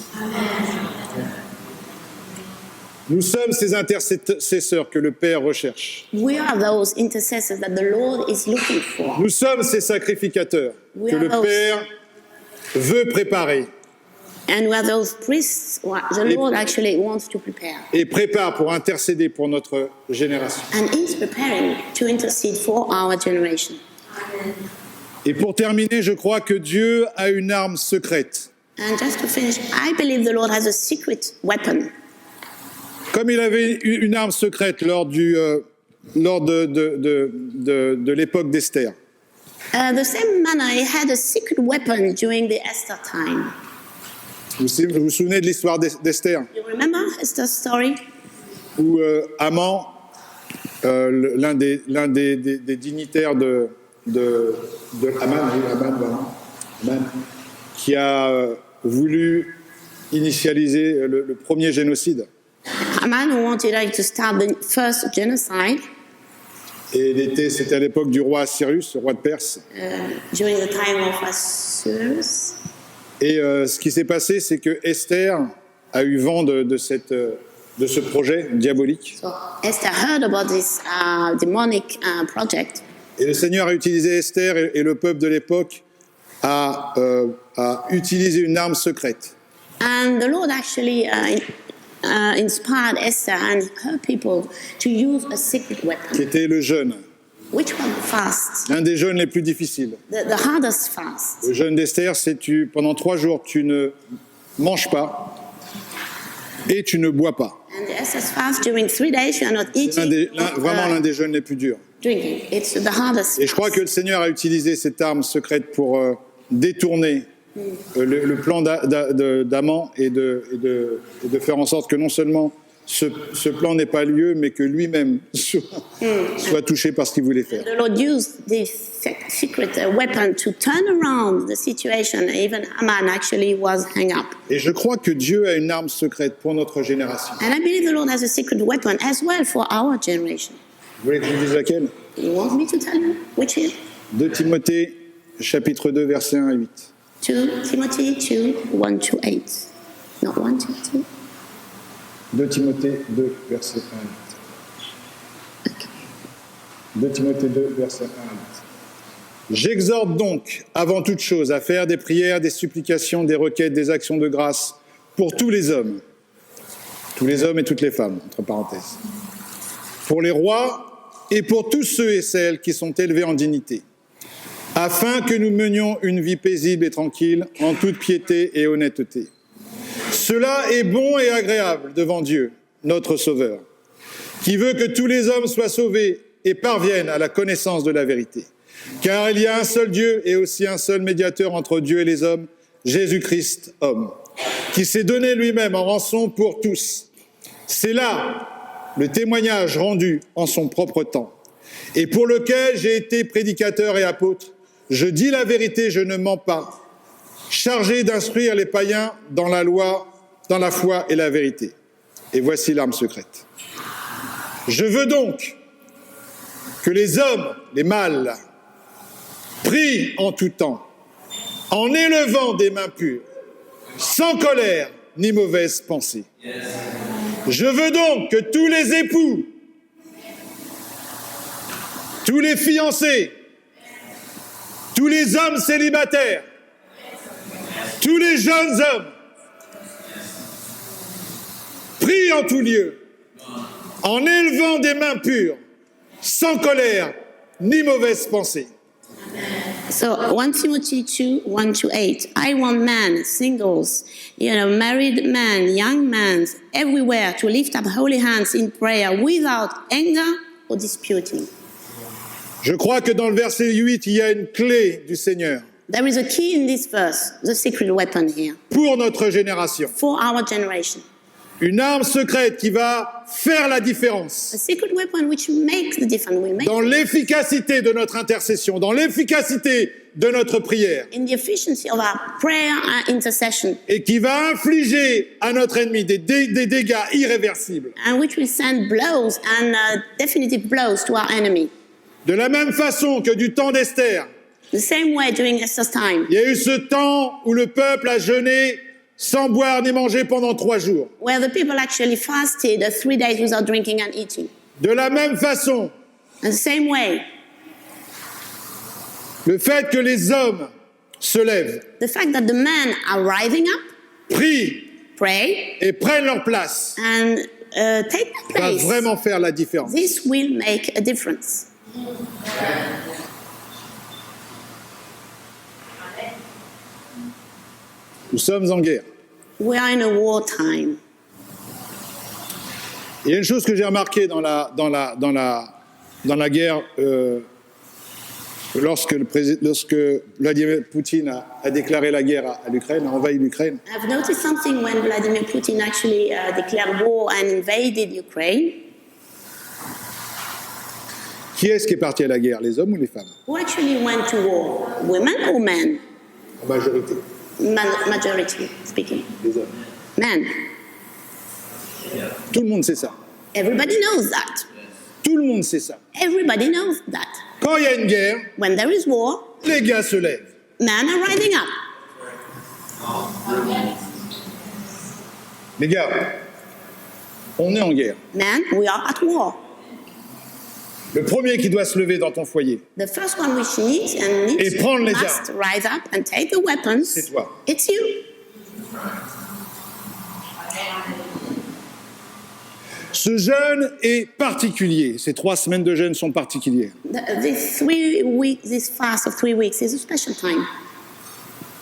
Nous sommes ces intercesseurs que le Père recherche. We are those intercessors that the Lord is looking for. Nous sommes ces sacrificateurs que le Père veut préparer. And we are those priests the Lord actually wants to prepare. Et prépare pour intercéder pour notre génération. And is preparing to intercede for our generation. Et pour terminer, je crois que Dieu a une arme secrète. And just to finish, I believe the Lord has a secret weapon. Comme il avait une arme secrète lors de l'époque d'Esther. The same manner, he had a secret weapon during the Esther time. Vous vous souvenez de l'histoire d'Esther? You remember Esther's story? Où Haman, l'un des dignitaires de Haman, qui a voulu initialiser le premier génocide. Haman wanted to start the first genocide. Et c'était à l'époque du roi Cyrus, le roi de Perse. During the time of Cyrus. Et ce qui s'est passé, c'est que Esther a eu vent de ce projet diabolique. So Esther heard about this demonic project. Et le Seigneur a utilisé Esther et le peuple de l'époque a utilisé une arme secrète. And the Lord actually inspired Esther and her people to use a secret weapon. Qui était le jeûne. Which was the fast? L'un des jeûnes les plus difficiles. The hardest fast. Le jeûne d'Esther, c'est pendant 3 jours, tu ne manges pas et tu ne bois pas. And the Esther's fast during 3 days you are not eating. Vraiment l'un des jeûnes les plus durs. Drinking. It's the hardest. Et je crois que le Seigneur a utilisé cette arme secrète pour détourner le plan d'Aman et de faire en sorte que non seulement ce plan n'ait pas lieu, mais que lui-même soit touché par ce qu'il voulait faire. The Lord used this secret weapon to turn around the situation. Even Haman actually was hung up. Et je crois que Dieu a une arme secrète pour notre génération. And I believe the Lord has a secret weapon as well for our generation. Vous voulez que je vous dise laquelle? You want me to tell you which is? 2 Timothée, chapitre 2, versets 1 à 8. 2 Timothy 2, 1 to 8. Not 1 to 2. 2 Timothée 2, verset 1 à 8. Okay. 2 Timothée 2, verset 1 à 8. J'exhorte donc, avant toute chose, à faire des prières, des supplications, des requêtes, des actions de grâce pour tous les hommes et toutes les femmes, entre parenthèses, pour les rois et pour tous ceux et celles qui sont élevés en dignité, afin que nous menions une vie paisible et tranquille, en toute piété et honnêteté. Cela est bon et agréable devant Dieu, notre Sauveur, qui veut que tous les hommes soient sauvés et parviennent à la connaissance de la vérité. Car il y a un seul Dieu et aussi un seul médiateur entre Dieu et les hommes, Jésus-Christ, homme, qui s'est donné lui-même en rançon pour tous. C'est là le témoignage rendu en son propre temps, et pour lequel j'ai été prédicateur et apôtre. Je dis la vérité, je ne mens pas, chargé d'instruire les païens dans la loi, dans la foi et la vérité. Et voici l'arme secrète. Je veux donc que les hommes, les mâles, prient en tout temps, en élevant des mains pures, sans colère ni mauvaise pensée. Je veux donc que tous les époux, tous les fiancés, tous les hommes célibataires, tous les jeunes hommes, prient en tout lieu, en élevant des mains pures, sans colère ni mauvaise pensée. So 1 Timothy 2, 1 to 8. I want men, singles, married men, young men, everywhere to lift up holy hands in prayer without anger or disputing. Je crois que dans le verset 8, il y a une clé du Seigneur. There is a key in this verse, the secret weapon here. Pour notre génération. For our generation. Une arme secrète qui va faire la différence A secret weapon which makes the difference, will make dans l'efficacité de notre intercession, dans l'efficacité de notre prière, in the efficiency of our prayer and intercession, et qui va infliger à notre ennemi des dégâts irréversibles. and which will send blows and definitive blows to our enemy. De la même façon que du temps d'Esther, The same way during Esther's time, il y a eu ce temps où le peuple a jeûné sans boire ni manger pendant 3 jours. where the people actually fasted 3 days without drinking and eating. De la même façon, And the same way, le fait que les hommes se lèvent, the fact that the men are rising up, prient pray, et prennent leur place and take their va place, vraiment faire la différence. this will make a difference. Nous sommes en guerre. We are in a wartime. Il y a une chose que j'ai remarquée dans la guerre lorsque Vladimir Poutine a déclaré la guerre à l'Ukraine, a envahi l'Ukraine. I've noticed something when Vladimir Putin actually declared war and invaded Ukraine. Qui est-ce qui est parti à la guerre, les hommes ou les femmes? Who actually went to war? Women or men? En majorité, Majority speaking. les hommes. Men. Tout le monde sait ça. Everybody knows that. Tout le monde sait ça. Everybody knows that. Quand il y a une guerre, When there is war, les gars se lèvent. men are rising up. Les gars, on est en guerre. Men, we are at war. Le premier qui doit se lever dans ton foyer, The first one which needs and Et prendre les must rise up and take the weapons. c'est toi. It's you. Ce jeûne est particulier. Ces 3 semaines de jeûne sont particulières. This fast of 3 weeks is a special time.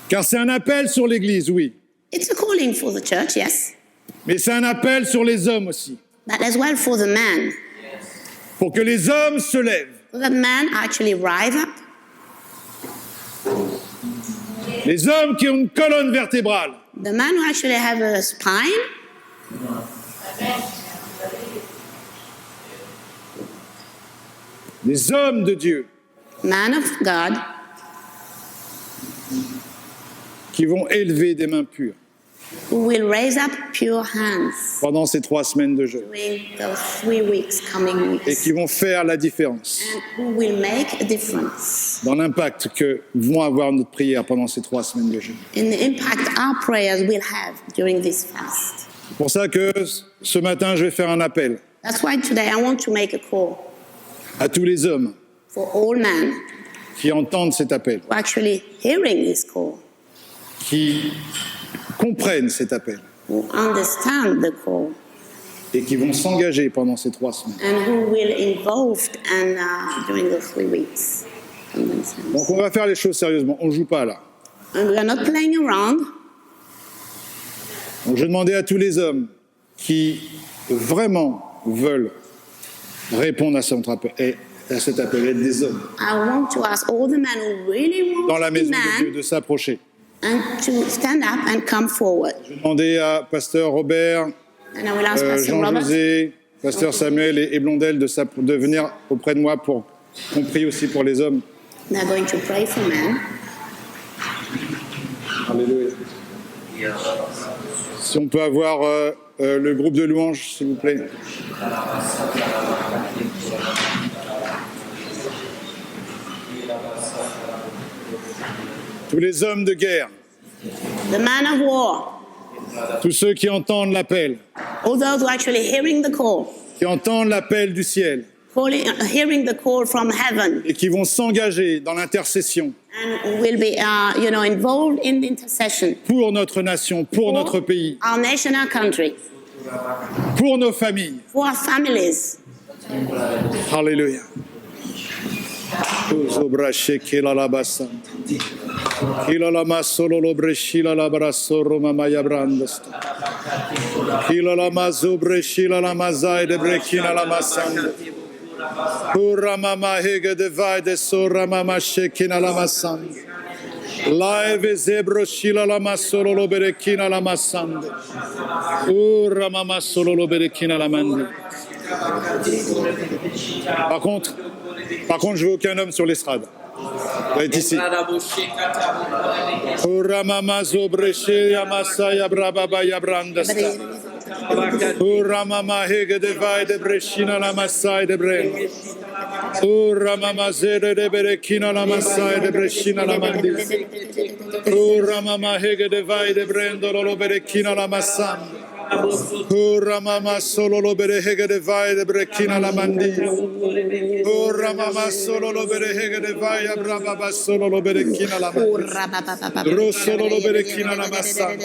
Car c'est un appel sur l'Église, oui. It's a calling for the church, yes, Mais c'est un appel sur les hommes aussi. but as well for the men. Pour que les hommes se lèvent. So that men actually rise up. Les hommes qui ont une colonne vertébrale. The men who actually have a spine. Les hommes de Dieu Man of God, qui vont élever des mains pures who will raise up pure hands pendant ces 3 semaines de jeûne. during those 3 weeks, coming Et weeks, qui vont faire la différence and who will make a difference dans l'impact que vont avoir notre prière pendant ces 3 semaines de jeûne. in the impact our prayers will have during this fast. C'est pour ça que ce matin, je vais faire un appel That's why today I want to make a call à tous les hommes for all men qui entendent cet appel, who are actually hearing this call, qui comprennent cet appel who understand the call, et qui vont s'engager pendant ces 3 semaines. and who will involved and during the 3 weeks. Donc on va faire les choses sérieusement, on ne joue pas là. And we are not playing around. Donc je demandais à tous les hommes qui vraiment veulent répondre à cet appel, être des hommes I want to ask all the men who really want dans la to be maison de Dieu men de s'approcher. and to stand up and come forward. Je demandais à Pasteur Robert, And I will ask Pastor Robert Jean-José, Pasteur Samuel et Blondel de venir auprès de moi pour qu'on prie aussi pour les hommes. They are going to pray for men. Alléluia. Si on peut avoir le groupe de louanges, s'il vous plaît. Tous les hommes de guerre, The man of war, tous ceux qui entendent l'appel, all those who are actually hearing the call, qui entendent l'appel du ciel hearing the call from heaven, et qui vont s'engager dans l'intercession and will be, involved in the intercession pour notre nation, pour notre pays, our nation, our country, pour nos familles. for our families. Alléluia. Live zebro shila la masolo lo berekina la masande. Ura mama solo lo berekina la mande. Par contre, je veux aucun homme sur l'estrade. Va être ici. Ura mama zobreche ya masaya brababa ya brandasta. Ura mama hege de vai de brechina la masai de bre. Ura mama zere de berekina la masai de brechina la mandi. Ura mama hege de vai de brendo lo berekina la masam. Ura mama solo lo bere hege de vai de brekina la mandi. Ura mama solo lo bere hege de vai abrababa solo lo berekina la mandi. Rosso lo berekina la masam.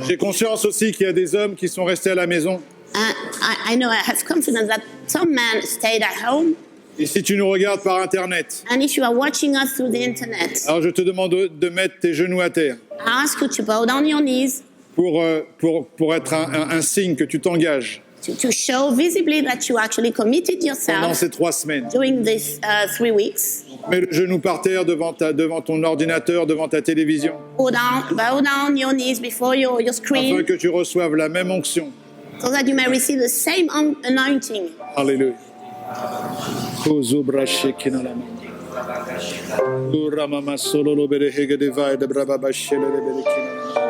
J'ai conscience aussi qu'il y a des hommes qui sont restés à la maison. I know, I have confidence that some men stayed at home. Et si tu nous regardes par Internet, And if you are watching us through the internet, alors je te demande de mettre tes genoux à terre I ask you to bow down your knees pour être un signe que tu t'engages to show visibly that you actually committed pendant yourself ces 3 semaines. during these 3 weeks. Mets le genou par terre devant ton ordinateur, devant ta télévision, Bow down your knees before your afin screen que tu reçoives la même onction. so that you may receive the same anointing. Alléluia. Ozobra shekina la mandi. Ura mama solo lo bere hege de vai de brababa shele de berekina la mandi.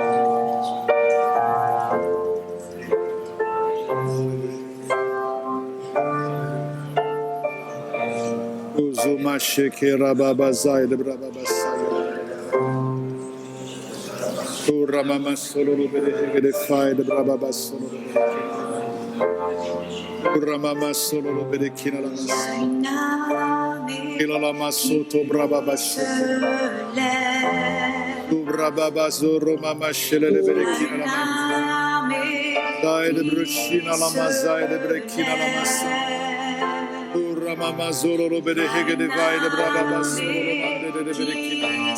Ozoma shekera baba zai de brababa saya. Ura mama solo lo bere hege de vai de brababa solo lo berekina. Ura mama solo lo berekina la mandi. Il la masoto brababa shekera. Brababa zoro mama shele de berekina la mandi. Dai de brushina la mazai de berekina la masa. Ura mama zoro lo bere hege de vai de brababa solo lo mande de berekina.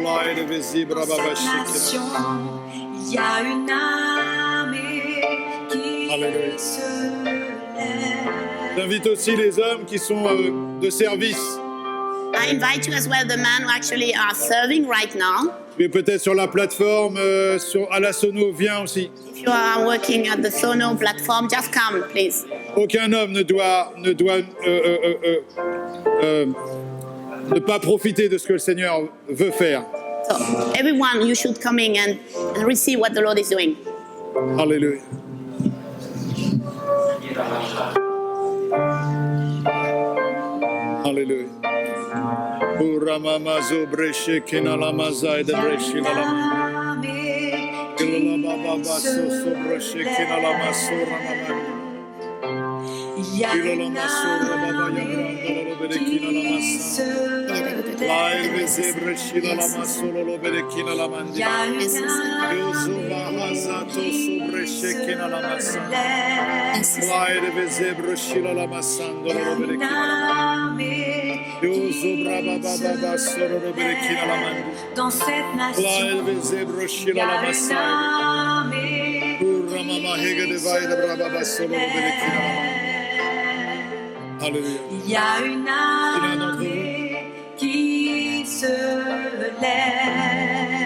Lai de vezi brababa shekera. Il y a une armée qui Alléluia. se lève. J'invite aussi les hommes qui sont de service. I invite you as well, the men who actually are serving right now. Tu es peut-être sur la plateforme, à la Sono, viens aussi. If you are working at the Sono platform, just come, please. Aucun homme ne doit ne pas profiter de ce que le Seigneur veut faire. So, everyone, you should come in and receive what the Lord is doing. Alléluia. Alléluia. Ura mama zo breche kina la mazai de breche la mama. Kila la baba so breche kina la masura mama. Il y a Kila la une masura baba ya armée brando lo bere kina la qui masa. se Lai lève. veze breche la masolo lo bere kina la Il mandi. y a une Yozo armée bahazato so breche kina la masa. lève. Lai de veze breche la masando Il y a lo bere une kina la mandi. armée Yozo braba baba soro lo bere kina la mandi. dans cette Lai nation. veze breche Il y la a une masai. armée Ura mama hege de vai de braba basolo lo bere kina la mandi. Alléluia. Il y a une armée qui se lève,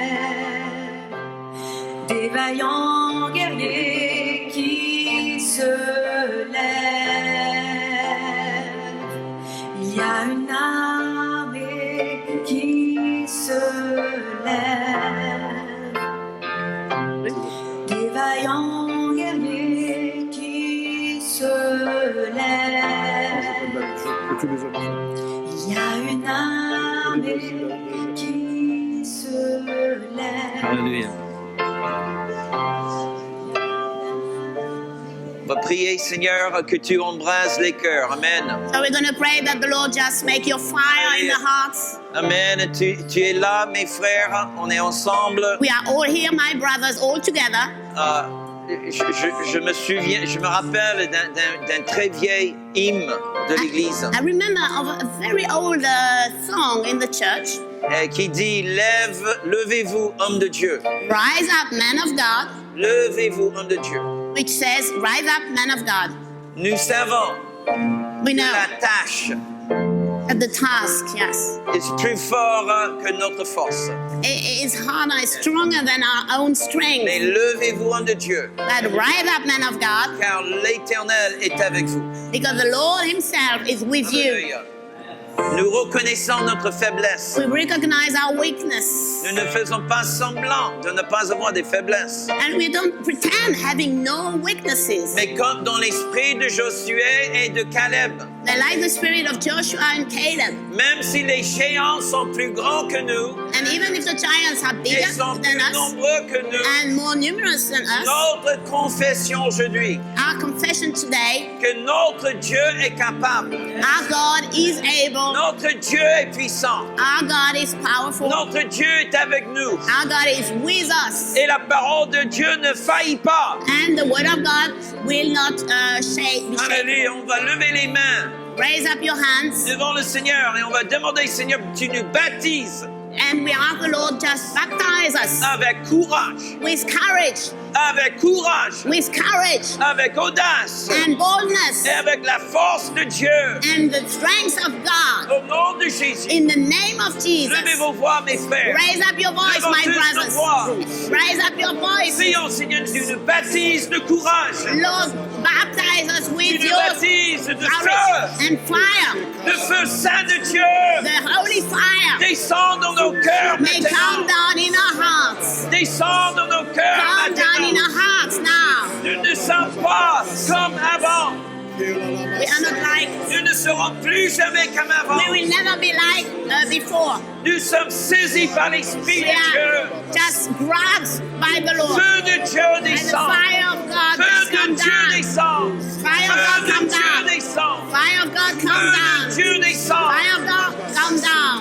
des vaillants guerriers qui se lèvent. Il y a une armée qui se lève, des vaillants guerriers qui se lèvent. Il y a une armée qui se lève. Alléluia. On va prier, Seigneur, que tu embrases les cœurs. Amen. So we're going to pray that the Lord just make your fire in the hearts. Amen. Tu es là, mes frères. On est ensemble. We are all here, my brothers, all together. Je me rappelle d'un très vieil hymne de l'Église I remember of a very old song in the church. Qui dit levez-vous, hommes de Dieu. Rise up, men of God, Levez-vous, hommes de Dieu. which says, rise up, men of God. Nous savons We que know la tâche That the task, yes, est plus fort que notre force. is harder, is stronger than our own strength. Mais levez-vous en de Dieu, But rise up, man of God, car l'Éternel est avec vous. because the Lord Himself is with you. Alléluia. Nous reconnaissons notre faiblesse. We recognize our weakness. Nous ne faisons pas semblant de ne pas avoir des faiblesses. And we don't pretend having no weaknesses. Mais comme dans l'esprit de Josué et de Caleb, They're like the spirit of Joshua and Caleb. même si les géants sont plus grands que nous, And even if the giants are ils bigger sont than plus us nombreux que nous, and more numerous than us, notre confession aujourd'hui, our confession today, que notre Dieu est capable, our God is able, notre Dieu est puissant, our God is powerful, notre Dieu est avec nous, our God is with us, et la parole de Dieu ne faillit pas. and the word of God will not be shaken. Alléluia, on va lever les mains Raise up your hands, devant le Seigneur et on va demander, Seigneur, tu nous baptises and we ask the Lord just baptize us avec courage, with courage, avec courage, avec audace and boldness, et avec la force de Dieu. and the strength of God. Au nom de Jésus, In the name of Jesus, levez vos voix, mes frères. raise up your voice, my Levons tous nos voix. brothers. Raise up your voice. Prions, Seigneur, tu nous baptises de courage, Lord, baptize us tu with nous your baptises de feu, courage and fire. le feu saint de Dieu. The holy fire Descends dans nos cœurs may come maintenant. down in our hearts. Descends dans nos cœurs Come down in maintenant. our hearts now. Nous ne sommes pas comme avant. We are not like, Nous ne serons plus jamais comme avant. we will never be like before. Nous sommes saisis par l'Esprit We de Dieu. are just grabbed by the Lord. Feu de Dieu And the descend. fire of God Feu just de come Dieu down. descend. Fire of God Feu de come Dieu down. descend. Fire of God come Feu de down. Dieu descend. Fire of God come down.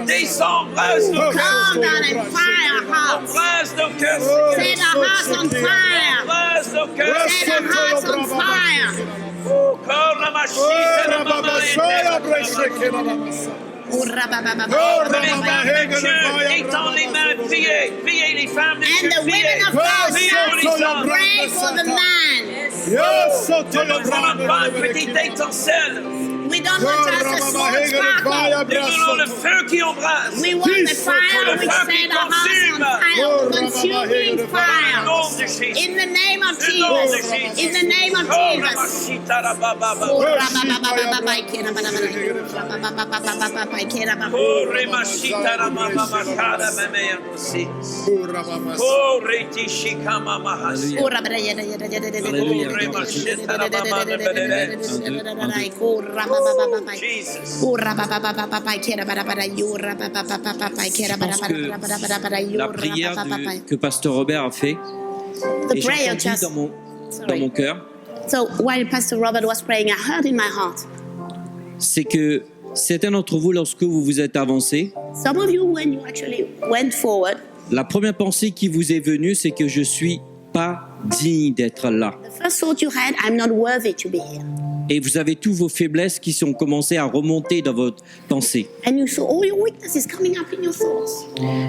Descend, brasse nos cœurs. Come down and fire our hearts. Brasse nos cœurs. Set our hearts on fire. Brasse nos cœurs. Set our hearts on fire. Corps la machine, la maman les Dieu, étends les mains, priez, priez les femmes de Dieu, And the priez. women of God Priez pour les shout, hommes. pray for the man. Nous ne voulons pas une petite étincelle. We don't want just a small sparkle. Nous voulons le feu qui embrasse. We want the fire which set our hearts on fire, consuming Au fire. nom de Jésus. In the name of Au nom de Jesus. Jésus. In the name of Oh, la Jesus. machita, la bababa. Oh, Oh, remachita, la mamama, cara, mamea, aussi. Oh, retishika, mama, hasi. Jesus. La prière que Pasteur Robert a fait, The et j'ai prayer entendu just. dans mon cœur, So while Pastor Robert was praying, I heard in my heart. c'est que certains d'entre vous, lorsque vous vous êtes avancés, Some of you, when you actually went forward, la première pensée qui vous est venue, c'est que je suis pas digne d'être là. the first thought you had, I'm not worthy to be here. Et vous avez tous vos faiblesses qui sont commencées à remonter dans votre pensée. And you saw all your weaknesses coming up in your thoughts.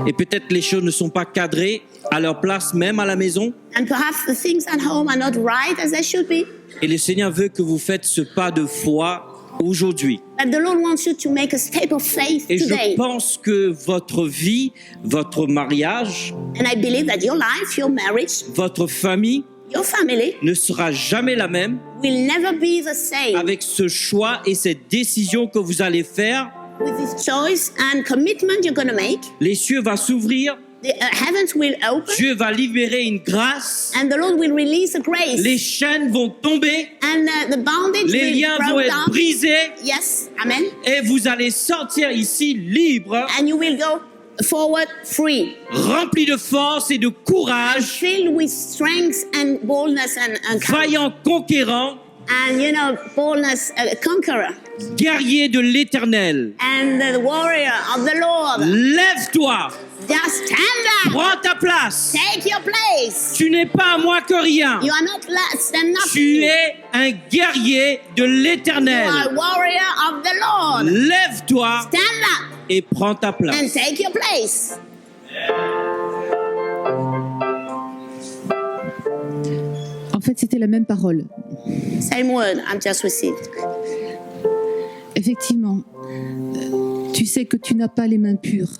Et peut-être les choses ne sont pas cadrées à leur place, même à la maison. And perhaps the things at home are not right as they should be. Et le Seigneur veut que vous faites ce pas de foi aujourd'hui. But the Lord wants you to make a step of faith Et today. je pense que votre vie, votre mariage, And I believe that your life, your marriage, votre famille your family ne sera jamais la même will never be the same avec ce choix et cette décision que vous allez faire. with this choice and commitment you're going to make. Les cieux vont s'ouvrir, The heavens will open Dieu va libérer une grâce, and the Lord will release a grace. les chaînes vont tomber, And the bondage les will liens vont break être down. brisés Yes, amen. et vous allez sortir ici libre, And you will go forward free, rempli de force et de courage, filled with strength and boldness and vaillant conquérant, boldness, conqueror, guerrier de l'Éternel. and the warrior of the Lord. Lève-toi, Just stand up, prends ta place. take your place. Tu n'es pas moins que rien. You are not less than Tu nothing. es un guerrier de You l'Éternel. are a warrior of the Lord. Lève-toi Stand up et prends ta and place. take your place. En fait, c'était la même parole. Same word I've just received. Effectivement, tu sais que tu n'as pas les mains pures.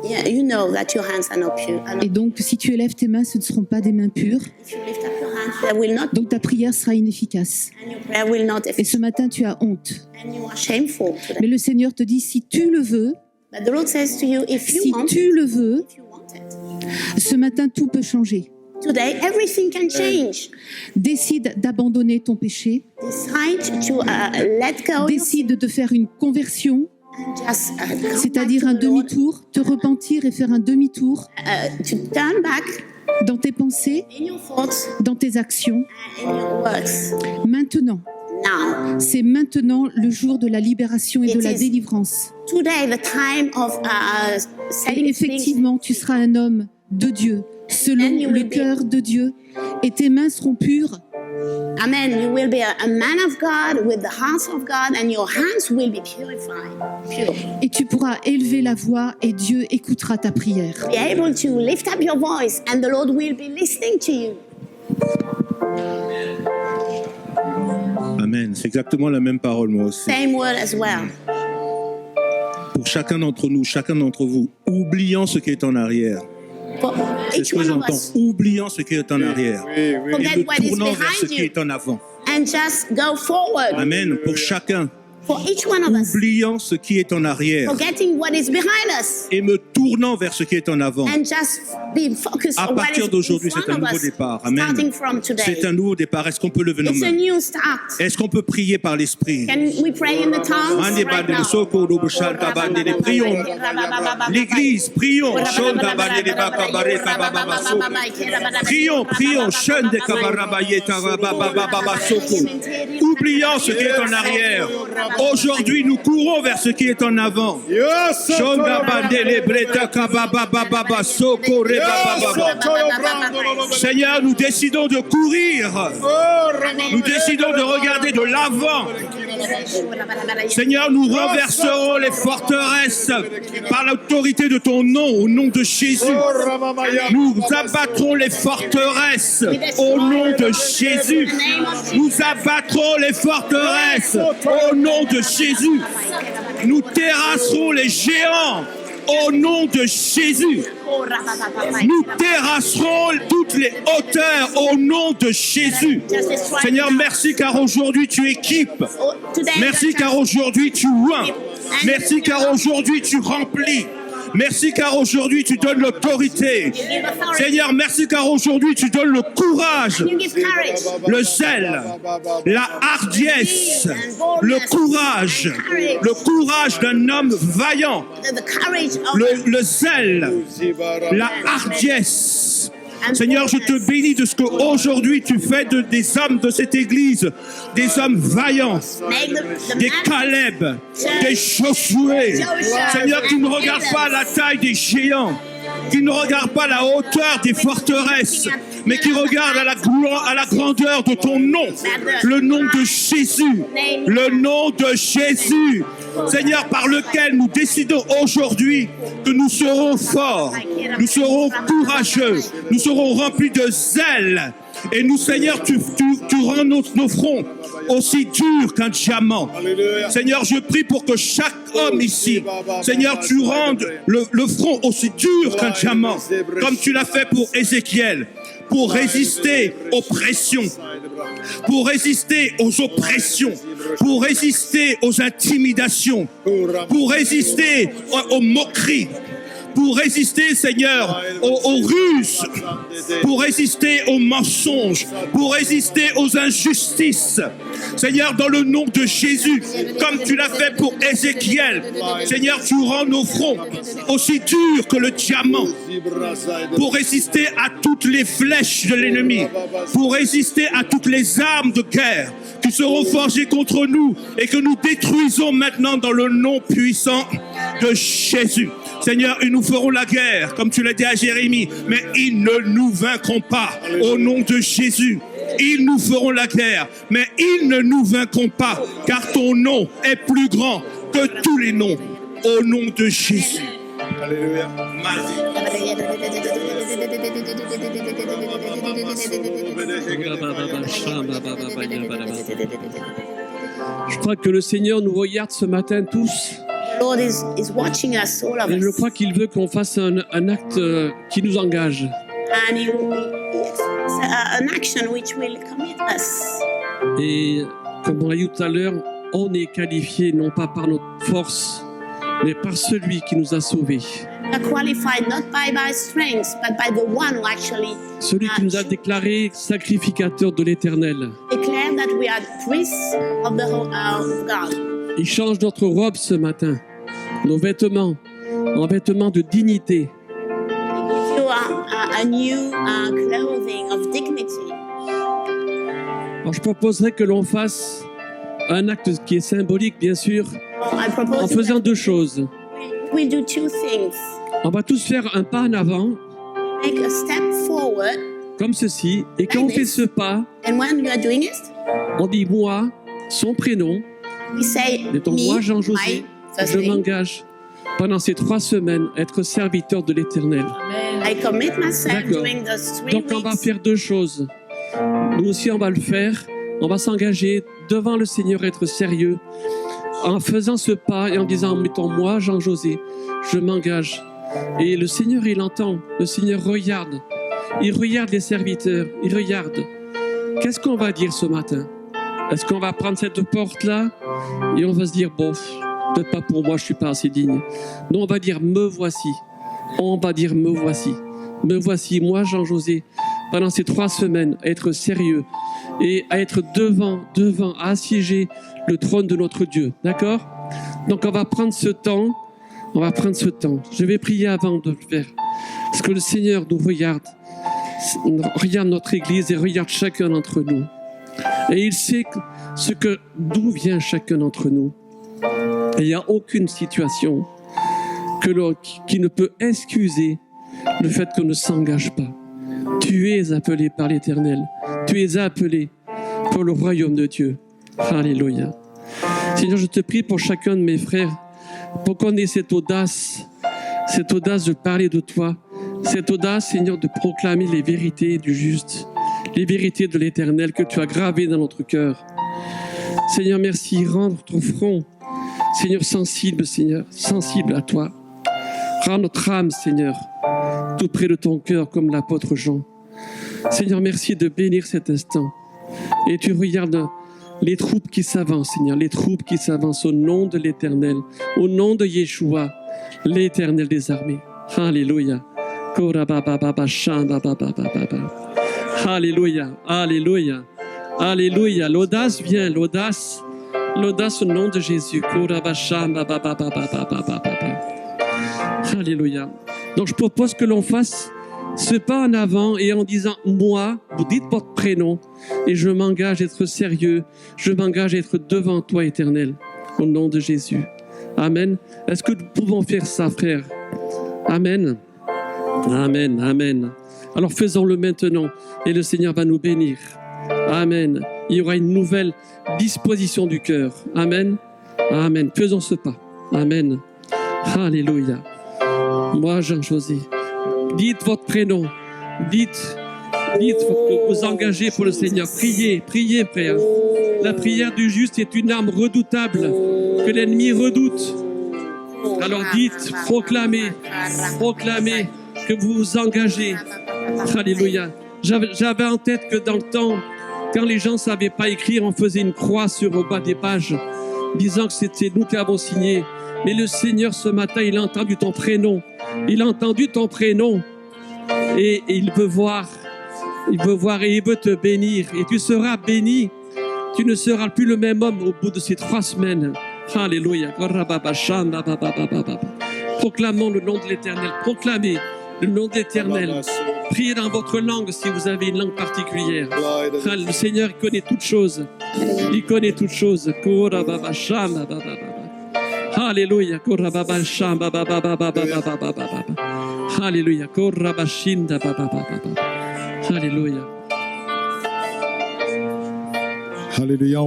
Yeah, you know that your hands are not pure. Et donc, si tu élèves tes mains, ce ne seront pas des mains pures. If you lift up your hands, they will not, Donc, ta prière sera inefficace. and your prayer will not Et effect, ce matin, tu as honte. and you are shameful today. Mais le Seigneur te dit, si tu le veux, But the Lord says to you, if you si want, tu le veux, if you want it, ce matin, tout peut changer. today everything can change. Décide d'abandonner ton péché. Decide to let go Décide de faire une conversion, and just come c'est-à-dire un back to the Lord, demi-tour, te repentir et faire un demi-tour to turn back dans tes pensées, in your thoughts dans tes actions. and in your words. Maintenant, Now, c'est maintenant le jour de la libération et de It la is délivrance. today, the time of Et setting effectivement, tu seras un homme de Dieu, selon Then you le will be- cœur de Dieu, et tes mains seront pures. Amen. You will be a man of God with the heart of God, and your hands will be purified, pure. Et tu pourras élever la voix et Dieu écoutera ta prière. Be able to lift up your voice, and the Lord will be listening to you. Amen. C'est exactement la même parole, moi aussi. Same word as well. Pour chacun d'entre nous, chacun d'entre vous, oubliant ce qui est en arrière. For C'est each ce que one of j'entends. us, Oubliant ce qui est en arrière. Et forget me what is tournant vers ce behind qui you est en avant. and just go forward. Amen. Pour chacun, For each one of us, oubliant ce qui est en arrière. forgetting what is behind us Et me tournant vers ce qui est en avant. and just being focused À on what partir is d'aujourd'hui, in c'est un front of nouveau us, départ. Amen. starting from today. C'est un nouveau départ. Est-ce qu'on peut lever nos It's a mains? new start. Est-ce qu'on peut prier par l'esprit? Can we pray in the tongues Mande right bande now? de soko, robo shalka bande de prions. L'église, prions. Shonda bande de baka bare kababa soko. Prions, prions. Shonda kabarabaye kababa soko. Oubliant ce qui est en arrière. Aujourd'hui, nous courons vers ce qui est en avant. Shonda bande de breta kababa soko rebaba. Seigneur, nous décidons de courir. Nous décidons de regarder de l'avant. Seigneur, nous renverserons les forteresses par l'autorité de ton nom, au nom de Jésus. Nous abattrons les forteresses au nom de Jésus. Nous abattrons les forteresses au nom de Jésus. Nous terrasserons les géants au nom de Jésus. Nous terrasserons toutes les hauteurs au nom de Jésus. Seigneur, merci car aujourd'hui tu équipes. Merci car aujourd'hui tu oins. Merci car aujourd'hui tu remplis. Merci car aujourd'hui tu donnes l'autorité. Seigneur, merci car aujourd'hui tu donnes le courage, You give courage. le zèle, la hardiesse, le courage d'un homme vaillant, The courage of le zèle, la hardiesse. Seigneur, je te bénis de ce qu'aujourd'hui tu fais des hommes de cette église, des hommes vaillants, make the des man Caleb, des Josué. Seigneur, qui ne regarde pas la taille des géants, qui ne regarde pas la hauteur des forteresses, mais qui regarde à la grandeur de ton nom, le nom de Jésus, le nom de Jésus. Seigneur, par lequel nous décidons aujourd'hui que nous serons forts, nous serons courageux, nous serons remplis de zèle. Et nous, Seigneur, tu rends nos fronts aussi durs qu'un diamant. Seigneur, je prie pour que chaque homme ici, Seigneur, tu rendes le front aussi dur qu'un diamant, comme tu l'as fait pour Ézéchiel, pour résister aux pressions, pour résister aux oppressions, pour résister aux intimidations, pour résister aux moqueries, pour résister, Seigneur, aux ruses, pour résister aux mensonges, pour résister aux injustices. Seigneur, dans le nom de Jésus, comme tu l'as fait pour Ézéchiel, Seigneur, tu rends nos fronts aussi durs que le diamant, pour résister à toutes les flèches de l'ennemi, pour résister à toutes les armes de guerre qui seront forgées contre nous et que nous détruisons maintenant dans le nom puissant de Jésus. Seigneur, ils nous feront la guerre, comme tu l'as dit à Jérémie, mais ils ne nous vaincront pas au nom de Jésus. Ils nous feront la guerre, mais ils ne nous vaincront pas, car ton nom est plus grand que tous les noms, au nom de Jésus. Alléluia. Je crois que le Seigneur nous regarde ce matin tous. The Lord is watching us, all of Et je us. crois qu'il veut qu'on fasse un acte qui nous engage. And it's an action which will commit us. Et comme on l'a dit tout à l'heure, on est qualifié non pas par notre force, mais par celui qui nous a sauvés. We are qualified not by strength, but by the one who actually Celui qui nous a déclaré sacrificateur de l'Éternel. declared that we are priests of the whole of God. Il change notre robe ce matin, nos vêtements, en vêtements de dignité. He gives you a new clothing of dignity. Alors je proposerais que l'on fasse un acte qui est symbolique, bien sûr, I en propose faisant that deux choses. we do two things. On va tous faire un pas en avant, Make a step forward, comme ceci, et quand on fait ce pas, and when you are doing it, on dit moi, son prénom, we say mettons moi me, Jean-José, my first je name. m'engage pendant ces 3 semaines à être serviteur de l'Éternel. I commit myself D'accord. during those 3 Donc on va weeks. faire deux choses. Nous aussi on va le faire. On va s'engager devant le Seigneur, être sérieux, en faisant ce pas et en disant, mettons moi, Jean-José, je m'engage. Et le Seigneur, il entend, le Seigneur regarde. Il regarde les serviteurs, il regarde. Qu'est-ce qu'on va dire ce matin? Est-ce qu'on va prendre cette porte-là et on va se dire, bon, peut-être pas pour moi, je suis pas assez digne. Non, on va dire, me voici. On va dire, me voici. Me voici, moi, Jean-José, pendant ces 3 semaines, à être sérieux et à être devant, à assiéger le trône de notre Dieu. D'accord? Donc, on va prendre ce temps. Je vais prier avant de le faire. Parce que le Seigneur nous regarde notre Église et regarde chacun d'entre nous. Et il sait d'où vient chacun d'entre nous. Et il n'y a aucune situation qui ne peut excuser le fait qu'on ne s'engage pas. Tu es appelé par l'Éternel. Tu es appelé pour le royaume de Dieu. Alléluia. Seigneur, je te prie pour chacun de mes frères, pour qu'on ait cette audace de parler de toi, cette audace, Seigneur, de proclamer les vérités du juste, les vérités de l'Éternel que tu as gravées dans notre cœur. Seigneur, merci. Rends notre front, Seigneur, sensible à toi. Rends notre âme, Seigneur, tout près de ton cœur, comme l'apôtre Jean. Seigneur, merci de bénir cet instant. Et tu regardes les troupes qui s'avancent, Seigneur, les troupes qui s'avancent au nom de l'Éternel, au nom de Yeshua, l'Éternel des armées. Alléluia. Alléluia, alléluia, alléluia. L'audace vient, l'audace au nom de Jésus. Alléluia. Donc je propose que l'on fasse ce pas en avant et en disant moi, vous dites votre prénom et je m'engage à être sérieux, je m'engage à être devant toi, Éternel, au nom de Jésus. Amen. Est-ce que nous pouvons faire ça, frère? Amen. Amen, amen. Alors faisons-le maintenant et le Seigneur va nous bénir. Amen. Il y aura une nouvelle disposition du cœur. Amen. Amen. Faisons ce pas. Amen. Alléluia. Moi, Jean-José. Dites votre prénom. Dites que vous engagez pour le Seigneur. Priez, frère. La prière du juste est une arme redoutable que l'ennemi redoute. Alors dites, proclamez que vous vous engagez. Alléluia. J'avais en tête que dans le temps, quand les gens ne savaient pas écrire, on faisait une croix au bas des pages, disant que c'était nous qui avons signé. Mais le Seigneur, ce matin, il a entendu ton prénom. Il a entendu ton prénom. Et il veut voir et il veut te bénir. Et tu seras béni. Tu ne seras plus le même homme au bout de ces 3 semaines. Alléluia. Proclamons le nom de l'Éternel. Proclamez le nom de l'Éternel. Priez dans votre langue si vous avez une langue particulière. Le Seigneur il connaît toutes choses. Il connaît toutes choses. Alléluia. Alléluia. Alléluia. Alléluia.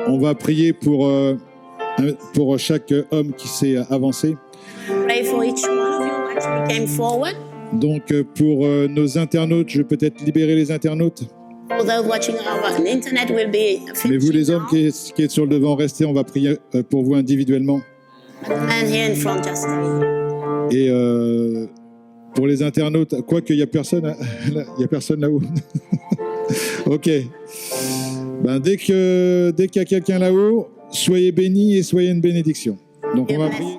On va prier pour chaque homme qui s'est avancé. Pray for each one of you who actually came forward. Donc pour nos internautes, je vais peut-être libérer les internautes. For those watching our internet will be Mais vous, finishing les hommes now. qui êtes sur le devant, restez, on va prier pour vous individuellement. And here in front, just stay. Et pour les internautes, quoique il n'y a personne, il y a personne là-haut. Ok. Ben, dès qu'il y a quelqu'un là-haut, soyez bénis et soyez une bénédiction. Donc on va prier.